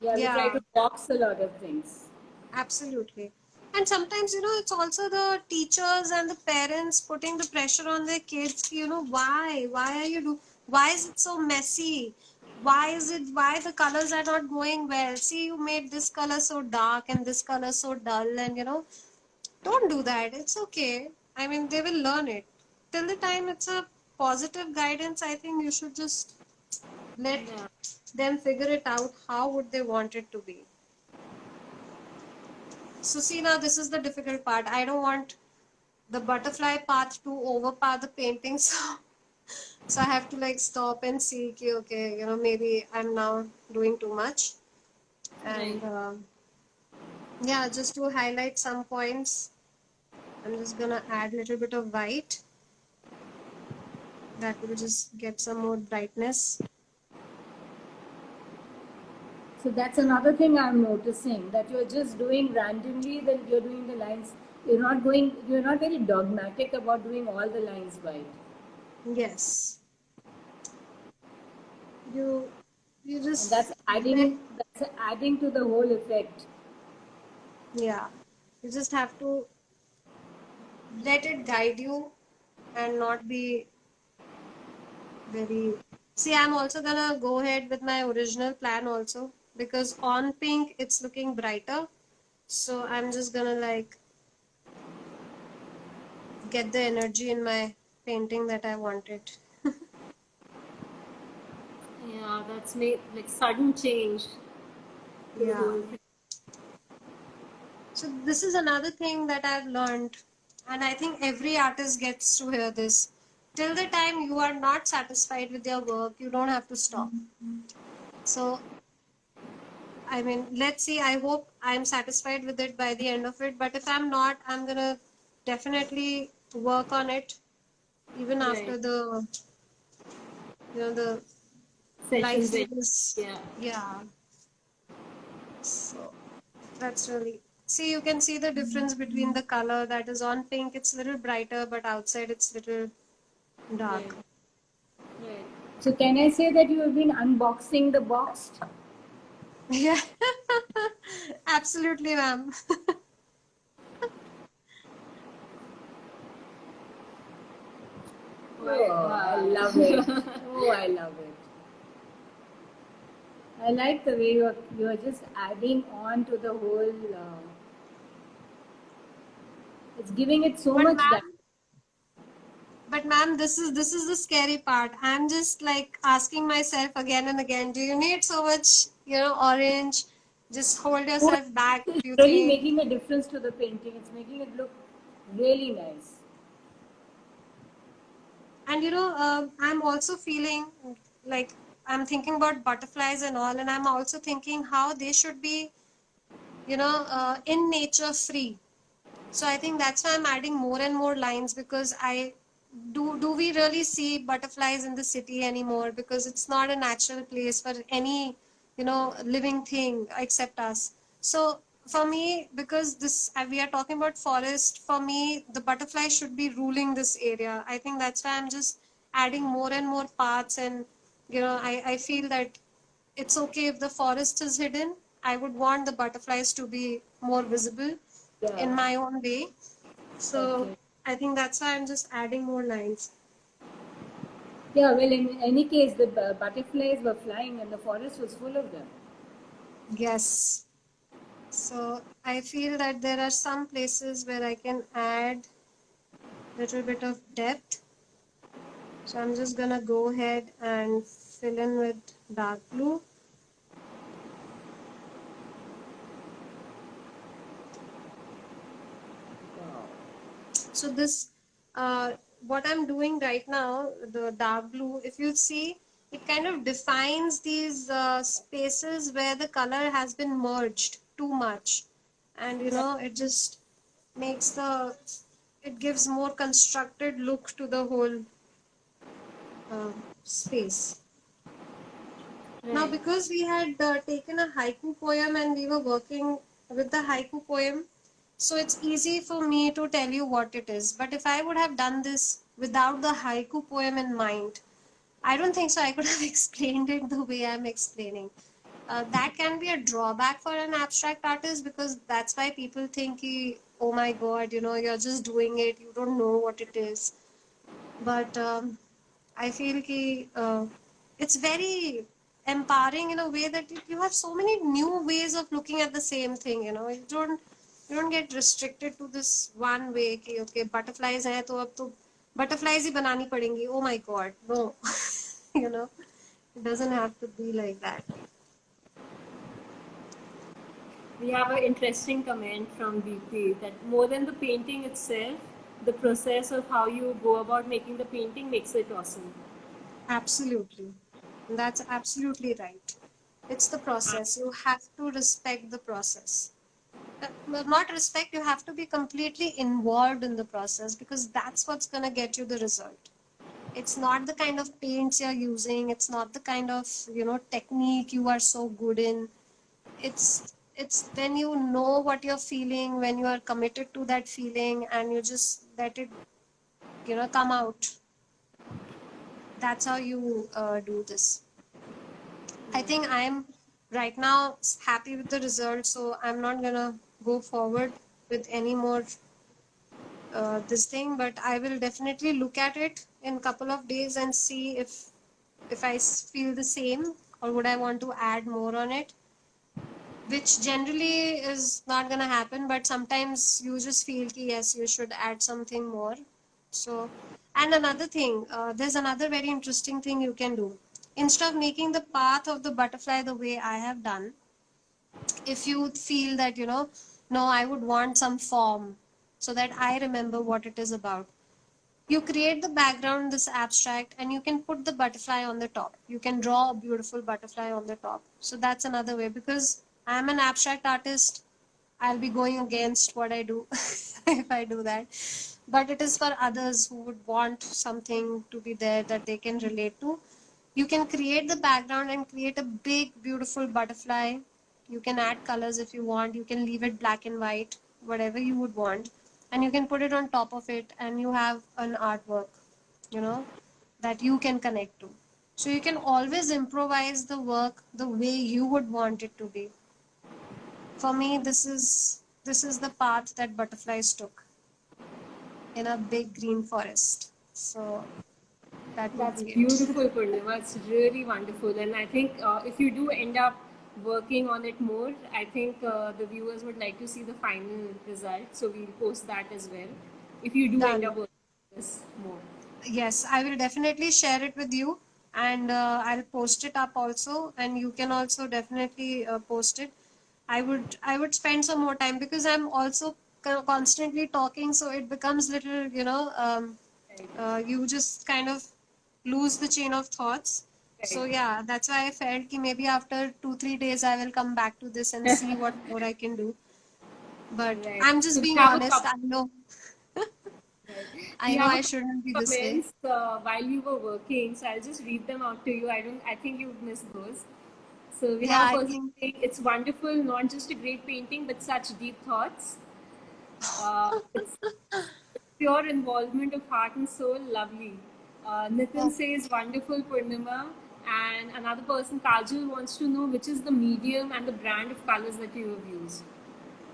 Yeah, we try Yeah. to box a lot of things. Absolutely. And sometimes, it's also the teachers and the parents putting the pressure on their kids. Why? Why are you why is it so messy? Why the colors are not going well? See, you made this color so dark and this color so dull, and don't do that. It's okay. I mean, they will learn it. Till the time it's a positive guidance, I think you should just let Yeah. them figure it out how would they want it to be. So see, now this is the difficult part. I don't want the butterfly path to overpower the painting, so I have to like stop and see, okay, maybe I'm now doing too much. Right. And yeah, just to highlight some points, I'm just gonna add a little bit of white. That will just get some more brightness. So that's another thing I'm noticing, that you're just doing randomly, then you're doing the lines. You're not very dogmatic about doing all the lines white. Yes, you you And just that's adding to the whole effect. yeah, you just have to let it guide you and not be very. See, I'm also gonna go ahead with my original plan also, because on pink it's looking brighter. So I'm just gonna like get the energy in my painting that I wanted. Yeah, that's made like sudden change to the Yeah. whole thing. So this is another thing that I've learned, and I think every artist gets to hear this. Till the time you are not satisfied with your work, you don't have to stop. So I mean, let's see. I hope I'm satisfied with it by the end of it. But if I'm not, I'm gonna definitely work on it even Right. after the Sessions. lighting is, Yeah. yeah. So that's really, see, you can see the difference between the color that is on pink. It's a little brighter, but outside it's little Right. dark. Right. So can I say that you have been unboxing the boxed? Yeah, absolutely, ma'am. Oh, I love it. Oh, I love it. I like the way you're just adding on to the whole. It's giving it so But much depth. ma'am, this is the scary part. I'm just like asking myself again and again, do you need so much, orange? Just hold Oh, yourself back if it's you really think. making a difference to the painting. It's making it look really nice. And I'm also feeling like I'm thinking about butterflies and all, and I'm also thinking how they should be, in nature free. So I think that's why I'm adding more and more lines, because I do we really see butterflies in the city anymore? Because it's not a natural place for any, living thing except us. So for me, because this we are talking about forest, for me the butterfly should be ruling this area. I think that's why I'm just adding more and more parts, and I feel that it's okay if the forest is hidden. I would want the butterflies to be more visible Yeah. in my own way. So Okay. I think that's why I'm just adding more lines. Yeah. Well, in any case, the butterflies were flying, and the forest was full of them. Yes. So I feel that there are some places where I can add a little bit of depth. So I'm just gonna go ahead and fill in with dark blue. Wow. So this, what I'm doing right now, the dark blue, if you see, it kind of defines these spaces where the color has been merged too much. And it just makes it gives more constructed look to the whole space. Now, Right. because we had taken a haiku poem and we were working with the haiku poem, so it's easy for me to tell you what it is. But if I would have done this without the haiku poem in mind, I don't think so I could have explained it the way I'm explaining. That can be a drawback for an abstract artist, because that's why people think, oh my god, you're just doing it, you don't know what it is. But I feel it's very empowering in a way that you have so many new ways of looking at the same thing. You don't get restricted to this one way. कि, okay, butterflies हैं तो अब तो butterflies ही बनानी पड़ेंगी. Oh my god, no. you know, It doesn't have to be like that. We have an interesting comment from Deepti that more than the painting itself, the process of how you go about making the painting makes it awesome. Absolutely. That's absolutely right. It's the process. You have to respect the process. Well, not respect, you have to be completely involved in the process, because that's what's going to get you the result. It's not the kind of paints you're using, it's not the kind of, technique you are so good in. It's when you know what you're feeling, when you are committed to that feeling, and you just let it, come out. That's how you do this. I think I'm right now happy with the result, so I'm not gonna go forward with any more this thing, but I will definitely look at it in a couple of days and see if I feel the same, or would I want to add more on it, which generally is not gonna happen, but sometimes you just feel ki, yes, you should add something more. So, and another thing, there's another very interesting thing you can do. Instead of making the path of the butterfly the way I have done, if you feel that, no, I would want some form so that I remember what it is about, you create the background, this abstract, and you can put the butterfly on the top. You can draw a beautiful butterfly on the top. So that's another way, because I'm an abstract artist. I'll be going against what I do if I do that. But it is for others who would want something to be there that they can relate to. You can create the background and create a big, beautiful butterfly. You can add colors if you want. You can leave it black and white, whatever you would want. And you can put it on top of it, and you have an artwork, you know, that you can connect to. So you can always improvise the work the way you would want it to be. For me, this is the path that butterflies took in a big green forest. So that would That's be it. beautiful, Purnima. It's really wonderful. And I think if you do end up working on it more, I think the viewers would like to see the final result. So we'll post that as well. If you do end Done. up working on this more. Yes, I will definitely share it with you, and I'll post it up also, and you can also definitely post it. I would spend some more time, because I'm also constantly talking, so it becomes little, Right. you just kind of lose the chain of thoughts. So Right. yeah, that's why I felt ki maybe after 2-3 days I will come back to this and see what more I can do. But Right. I'm So just we being have a honest. couple. I know, Right. We I know have a I couple shouldn't be of this way. comments while we were working, so I'll just read them out to you. I think you've missed those. So we Yeah, have a I person think. saying it's wonderful, not just a great painting, but such deep thoughts. It's pure involvement of heart and soul, lovely. Nitin Oh, says wonderful, Purnima. And another person, Kajal, wants to know which is the medium and the brand of colors that you have used.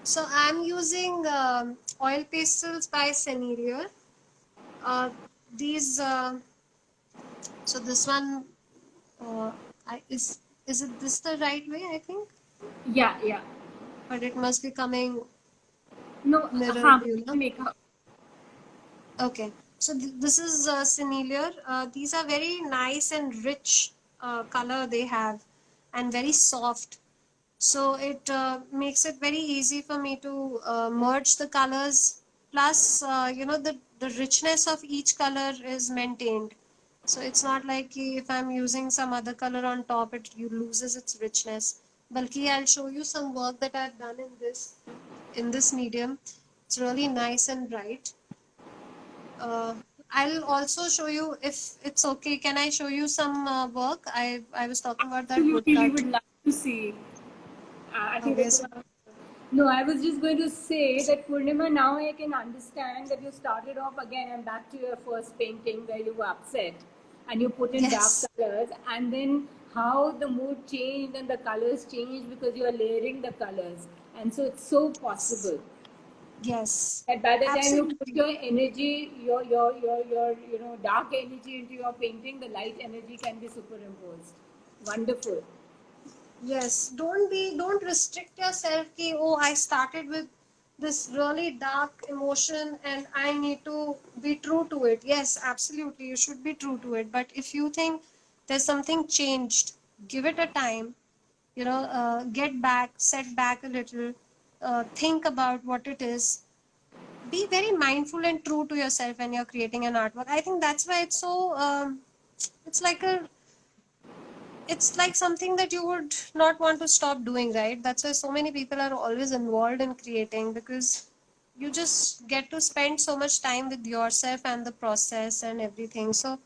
so I'm using oil pastels by Sennelier. Uh, these, so this one, uh, is it this the right way? I think, Yeah, yeah. but it must be coming No, mirror view, no? makeup. Okay, so this is Sennelier. These are very nice and rich color they have, and very soft. So it makes it very easy for me to merge the colors. Plus, the richness of each color is maintained. So it's not like if I'm using some other color on top, it you loses its richness. Balki, I'll show you some work that I've done in this medium. It's really nice and bright. Uh, I'll also show you, if it's okay. Can I show you some work? I was talking about that Absolutely, we woodcut. would love to see. I think Okay, that's so a, No, I was just going to say that Purnima, now I can understand that you started off again and back to your first painting where you were upset and you put in dark yes, colors, and then how the mood changed and the colors changed because you are layering the colors. And so it's so possible. yes, And by the time you put absolutely. your energy, your dark energy into your painting, the light energy can be superimposed. Wonderful. Yes, don't restrict yourself ki, oh, I started with this really dark emotion and I need to be true to it. Yes, absolutely, you should be true to it. But if you think there's something changed, give it a time, get back, set back a little, think about what it is, be very mindful and true to yourself when you're creating an artwork. I think that's why it's so it's like a it's like something that you would not want to stop doing, right? That's why so many people are always involved in creating, because you just get to spend so much time with yourself and the process and everything. So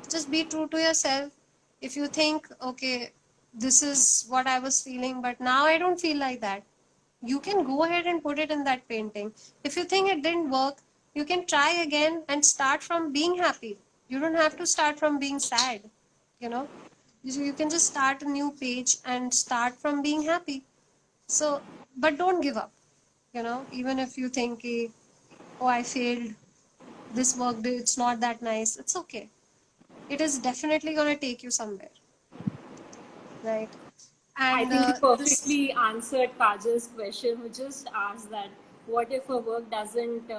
just be true to yourself. If you think, okay, this is what I was feeling, but now I don't feel like that, you can go ahead and put it in that painting. If you think it didn't work, you can try again and start from being happy. You don't have to start from being sad, you know. You can just start a new page and start from being happy. So, but don't give up, even if you think, oh, I failed, this work, it's not that nice. It's okay. It is definitely going to take you somewhere, right? I And think you this perfectly answered Kajal's question, who just asked that what if a work doesn't,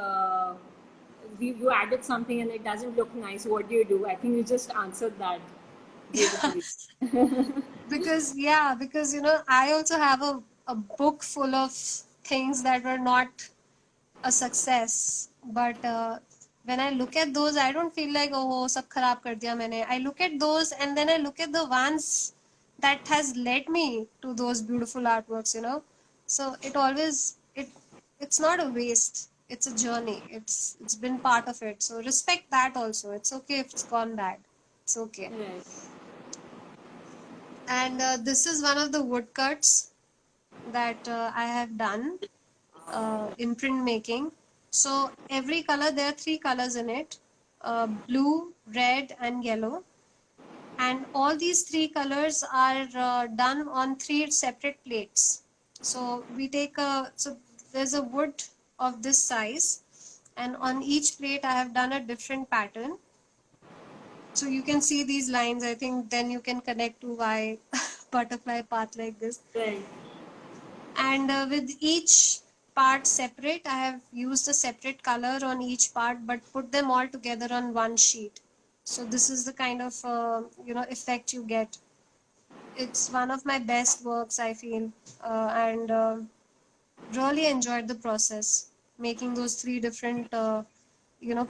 you added something and it doesn't look nice, what do you do? I think you just answered that beautifully. because I also have a book full of things that were not a success, but when I look at those, I don't feel like, oh, sab kharab kar diya maine. I look at those and then I look at the ones that has led me to those beautiful artworks. So it's not a waste, it's a journey, it's been part of it. So respect that also. It's okay if it's gone bad, it's okay. Right. And this is one of the woodcuts that I have done in printmaking. So every color, there are three colors in it: blue, red, and yellow. And all these three colors are done on three separate plates. So so there's a wood of this size, and on each plate I have done a different pattern. So you can see these lines. I think then you can connect to why butterfly path like this. Right. And with each part separate, I have used a separate color on each part, but put them all together on one sheet. So this is the kind of effect you get. It's one of my best works, I feel, and really enjoyed the process making those three different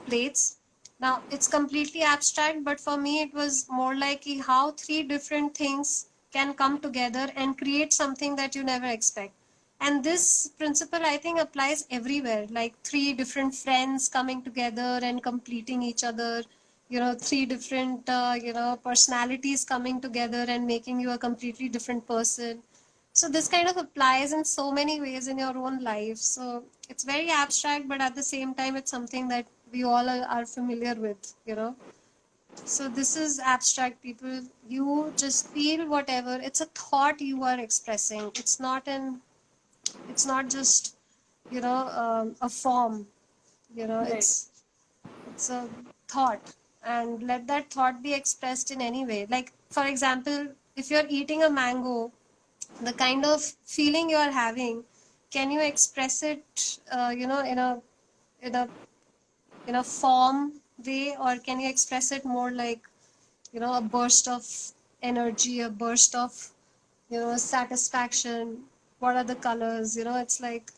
plates. Now it's completely abstract, but for me it was more like how three different things can come together and create something that you never expect. And this principle, I think, applies everywhere, like three different friends coming together and completing each other, three different personalities coming together and making you a completely different person. So this kind of applies in so many ways in your own life. So it's very abstract, but at the same time it's something that we all are familiar with. So this is abstract, people. You just feel whatever. It's a thought you are expressing. It's not just a form. Right. It's a thought, and let that thought be expressed in any way. Like, for example, if you're eating a mango, the kind of feeling you're having, can you express it in a in a form way, or can you express it more like a burst of energy, a burst of satisfaction? What are the colors? It's like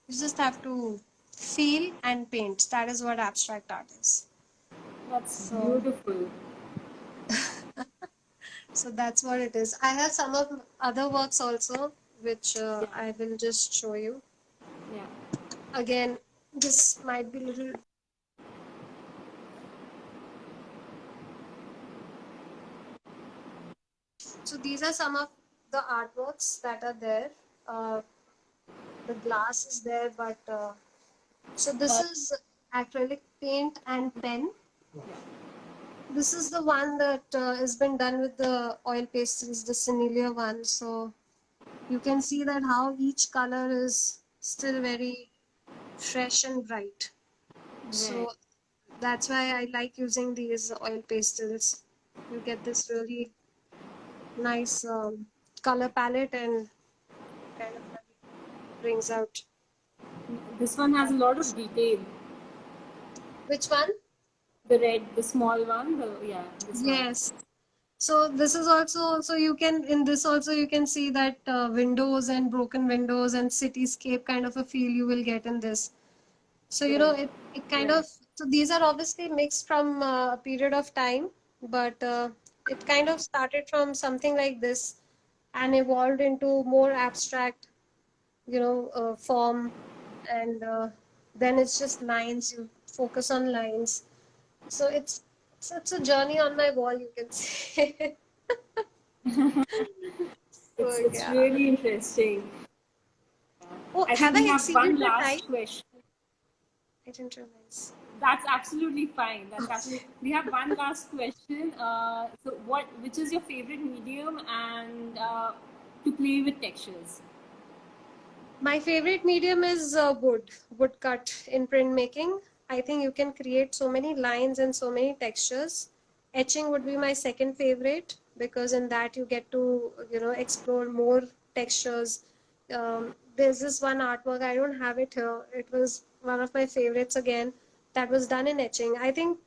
you just have to feel and paint. That is what abstract art is. That's So beautiful. so that's what it is. I have some of other works also, which Yeah. I will just show you. Yeah. Again, this might be little. So these are some of the artworks that are there. Uh, the glass is there, but so this is acrylic paint and pen. This is the one that has been done with the oil pastels, the Senilia one. So you can see that how each color is still very fresh and bright. Right. So that's why I like using these oil pastels. You get this really nice color palette, and kind of brings out This one has a lot of detail. which one? The red, the small one, yeah, this one. Yes. So this is also, so you can, in this also you can see that windows and broken windows and cityscape kind of a feel you will get in this. So, you know, Right. it kind Right. of, so these are obviously mixed from a period of time, but it kind of started from something like this and evolved into more abstract, form. And then it's just lines, you focus on lines. So it's a journey on my wall, you can say. So, It's yeah. really interesting. Oh, I have think I we have exceeded one the time? last question. I didn't realize. That's absolutely fine. That's absolutely. We have one last question. So, which is your favorite medium and to play with textures? My favorite medium is woodcut in printmaking. I think you can create so many lines and so many textures. Etching would be my second favorite because in that you get to, explore more textures. There's this one artwork, I don't have it here. It was one of my favorites again that was done in etching. I think,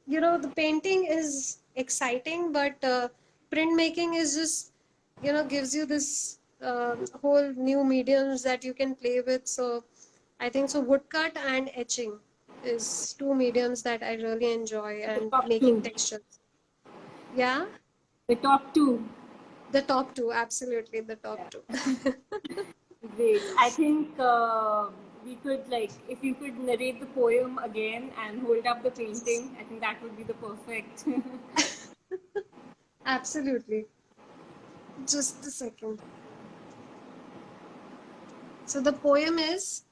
the painting is exciting, but printmaking is just, gives you this whole new mediums that you can play with. So I think so woodcut and etching is two mediums that I really enjoy, The and top making two. textures. Yeah, The top two. the top two, absolutely the top Yeah. two. Great. I think we could if you could narrate the poem again and hold up the painting. I think that would be the perfect. Absolutely. Just a second. So the poem is: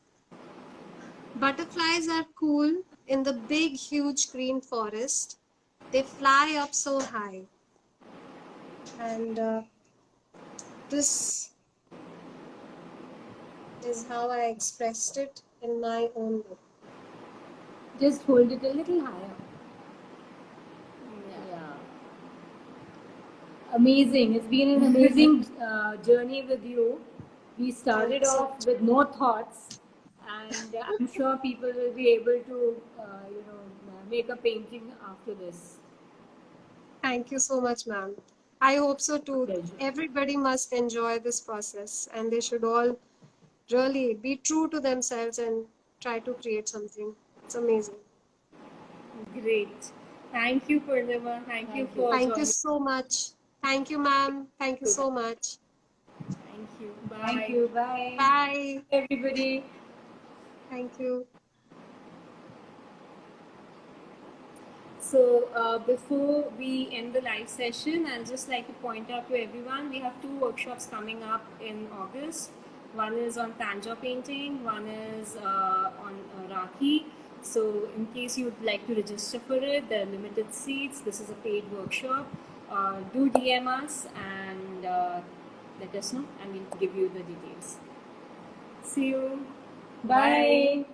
butterflies are cool in the big, huge green forest. They fly up so high. And this is how I expressed it in my own book. Just hold it a little higher. Yeah. Amazing. It's been an amazing journey with you. We Thank started you so off much. with no thoughts, and I'm sure people will be able to, make a painting after this. Thank you so much, ma'am. I hope so A too. pleasure. Everybody must enjoy this process and they should all really be true to themselves and try to create something. It's amazing. Great. Thank you, Purnima. Thank you Thank you. for Thank you joining. so much. Thank you, ma'am. Thank you so much. Thank you. Thank Bye. you. Bye. Bye. Everybody. Thank you. So, before we end the live session, I'll just like to point out to everyone we have two workshops coming up in August. One is on Tanja painting, one is on Rakhi. So, in case you'd like to register for it, there are limited seats. This is a paid workshop. Do DM us and let us know, and we'll give you the details. See you. Bye.